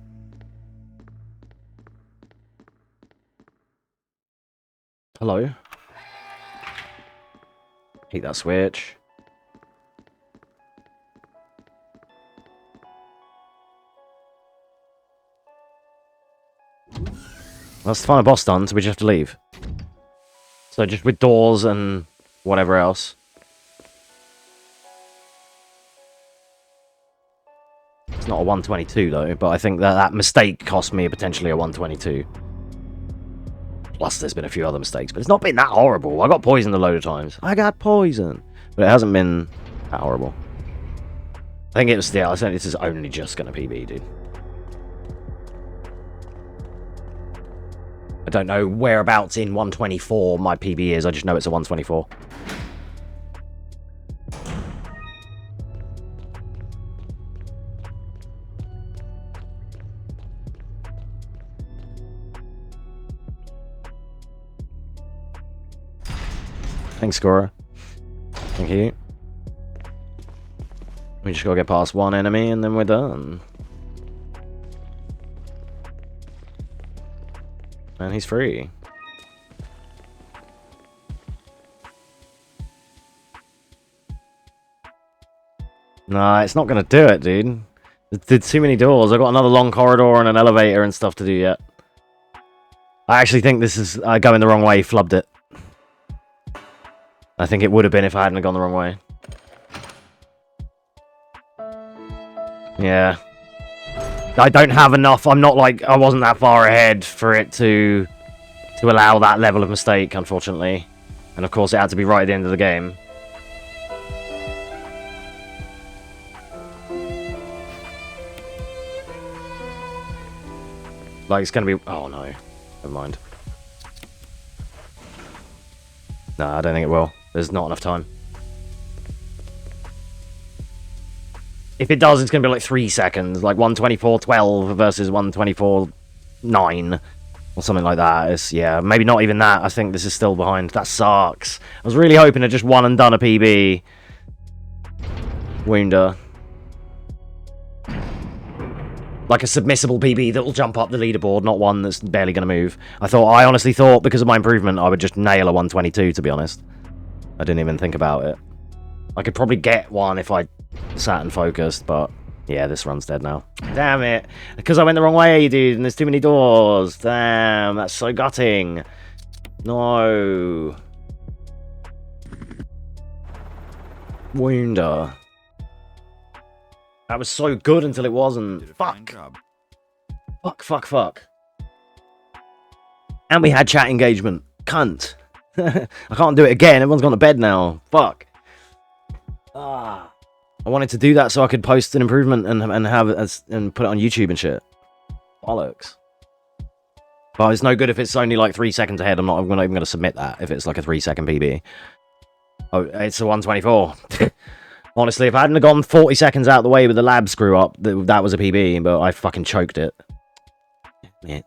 Hello. Hate that switch. That's the final boss done, so we just have to leave. So just with doors and whatever else. It's not a 122 though, but I think that mistake cost me potentially a 122. Plus there's been a few other mistakes, but it's not been that horrible. I got poisoned a load of times. I got poisoned. But it hasn't been that horrible. I think it was, yeah, I think this is only just going to PB, dude. I don't know whereabouts in 124 my PB is, I just know it's a 124. Thanks, scorer. Thank you. We just gotta get past one enemy and then we're done. And he's free. Nah, it's not gonna do it, dude. There's too many doors. I've got another long corridor and an elevator and stuff to do yet. I actually think this is going the wrong way, flubbed it. I think it would have been if I hadn't gone the wrong way. Yeah. I don't have enough. I'm not like, I wasn't that far ahead for it to allow that level of mistake, unfortunately. And of course it had to be right at the end of the game. Like, it's gonna be, oh no. Never mind. No, I don't think it will. There's not enough time. If it does, it's going to be like 3 seconds. Like 124.12 versus 124.9. Or something like that. It's, yeah, maybe not even that. I think this is still behind. That sucks. I was really hoping to just one and done a PB. Wounder. Like a submissible PB that will jump up the leaderboard, not one that's barely going to move. I honestly thought, because of my improvement, I would just nail a 122, to be honest. I didn't even think about it. I could probably get one if I sat and focused, but yeah, this run's dead now. Damn it. Because I went the wrong way, dude, and there's too many doors. Damn, that's so gutting. No. Wounder. That was so good until it wasn't. Fuck. Fuck. And we had chat engagement. Cunt. I can't do it again. Everyone's gone to bed now. Fuck. I wanted to do that so I could post an improvement and have it and put it on YouTube and shit. Bollocks. But it's no good if it's only like 3 seconds ahead. I'm not even going to submit that if it's like a 3-second PB. Oh, it's a 124. Honestly, if I hadn't gone 40 seconds out of the way with the lab screw up, that was a PB, but I fucking choked it. I'm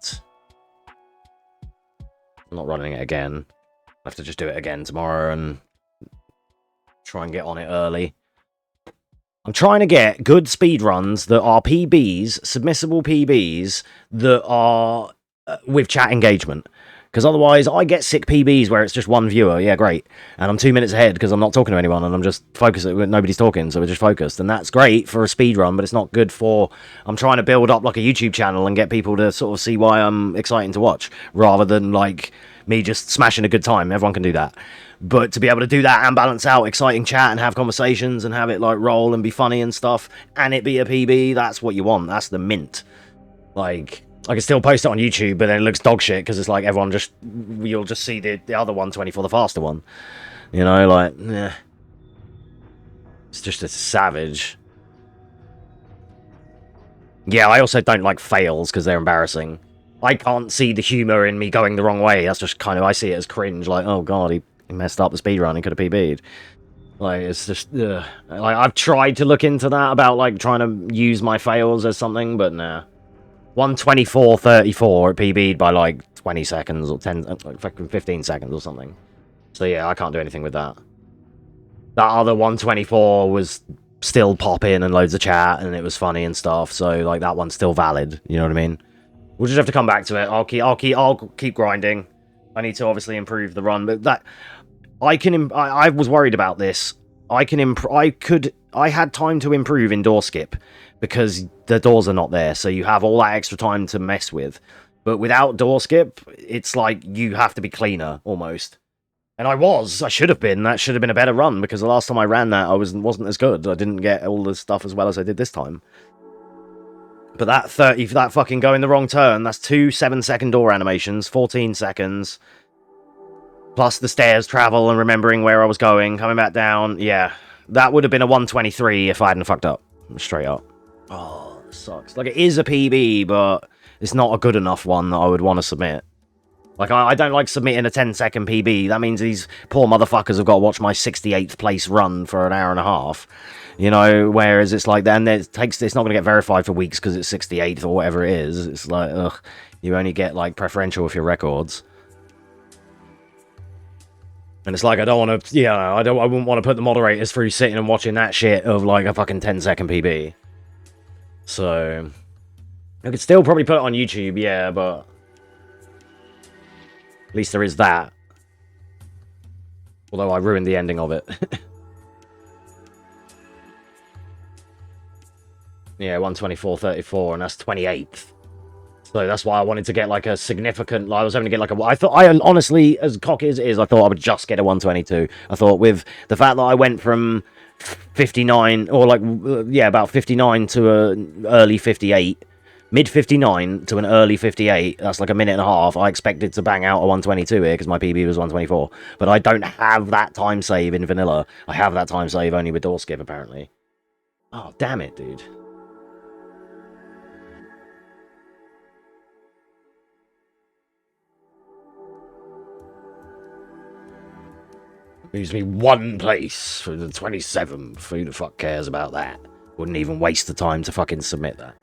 not running it again. I have to just do it again tomorrow and try and get on it early. I'm trying to get good speed runs that are PBs, submissible PBs, that are with chat engagement. Because otherwise, I get sick PBs where it's just one viewer. Yeah, great. And I'm 2 minutes ahead because I'm not talking to anyone and I'm just focused. Nobody's talking, so we're just focused. And that's great for a speed run, but it's not good for... I'm trying to build up like a YouTube channel and get people to sort of see why I'm exciting to watch, rather than like me just smashing a good time. Everyone can do that. But to be able to do that and balance out exciting chat and have conversations and have it like roll and be funny and stuff, and it be a PB, that's what you want. That's the mint. Like... I can still post it on YouTube, but then it looks dog shit because it's like everyone just... You'll just see the other 124, the faster one. You know, like... Eh. It's just a savage. Yeah, I also don't like fails because they're embarrassing. I can't see the humour in me going the wrong way. That's just kind of... I see it as cringe. Like, oh god, he messed up the speedrun. He could have PB'd. Like, it's just... Like, I've tried to look into that about, like, trying to use my fails as something, but nah. 124.34 it PB'd by like 20 seconds or 15 seconds or something. So yeah, I can't do anything with that. That other 124 was still popping and loads of chat and it was funny and stuff. So like that one's still valid. You know what I mean? We'll just have to come back to it. I'll keep grinding. I need to obviously improve the run, but that I was worried about this. I had time to improve in door skip because the doors are not there, so you have all that extra time to mess with. But without door skip, it's like you have to be cleaner, almost. And I should have been. That should have been a better run, because the last time I ran that, I wasn't as good. I didn't get all the stuff as well as I did this time. But that fucking going the wrong turn, that's 2 7-second door animations, 14 seconds. Plus the stairs travel and remembering where I was going, coming back down. Yeah, that would have been a 123 if I hadn't fucked up. Straight up. Oh, it sucks. Like, it is a PB, but it's not a good enough one that I would want to submit. Like, I don't like submitting a 10-second PB. That means these poor motherfuckers have got to watch my 68th place run for an hour and a half. You know, whereas it's like, then it's not going to get verified for weeks because it's 68th or whatever it is. It's like, ugh, you only get, like, preferential with your records. And it's like, I don't want to, I wouldn't want to put the moderators through sitting and watching that shit of, like, a fucking 10-second PB. So, I could still probably put it on YouTube, yeah, but at least there is that. Although I ruined the ending of it. Yeah, 124.34, and that's 28th. So that's why I wanted to get, like, a significant... I was hoping to get, like, a... I honestly, as cocky as it is, I thought I would just get a 122. I thought with the fact that I went from 59, or, like, yeah, about 59 to an early 58... Mid-59 to an early 58, that's like a minute and a half. I expected to bang out a 122 here because my PB was 124. But I don't have that time save in vanilla. I have that time save only with door skip, apparently. Oh, damn it, dude. Moves me one place for the 27th. Who the fuck cares about that? Wouldn't even waste the time to fucking submit that.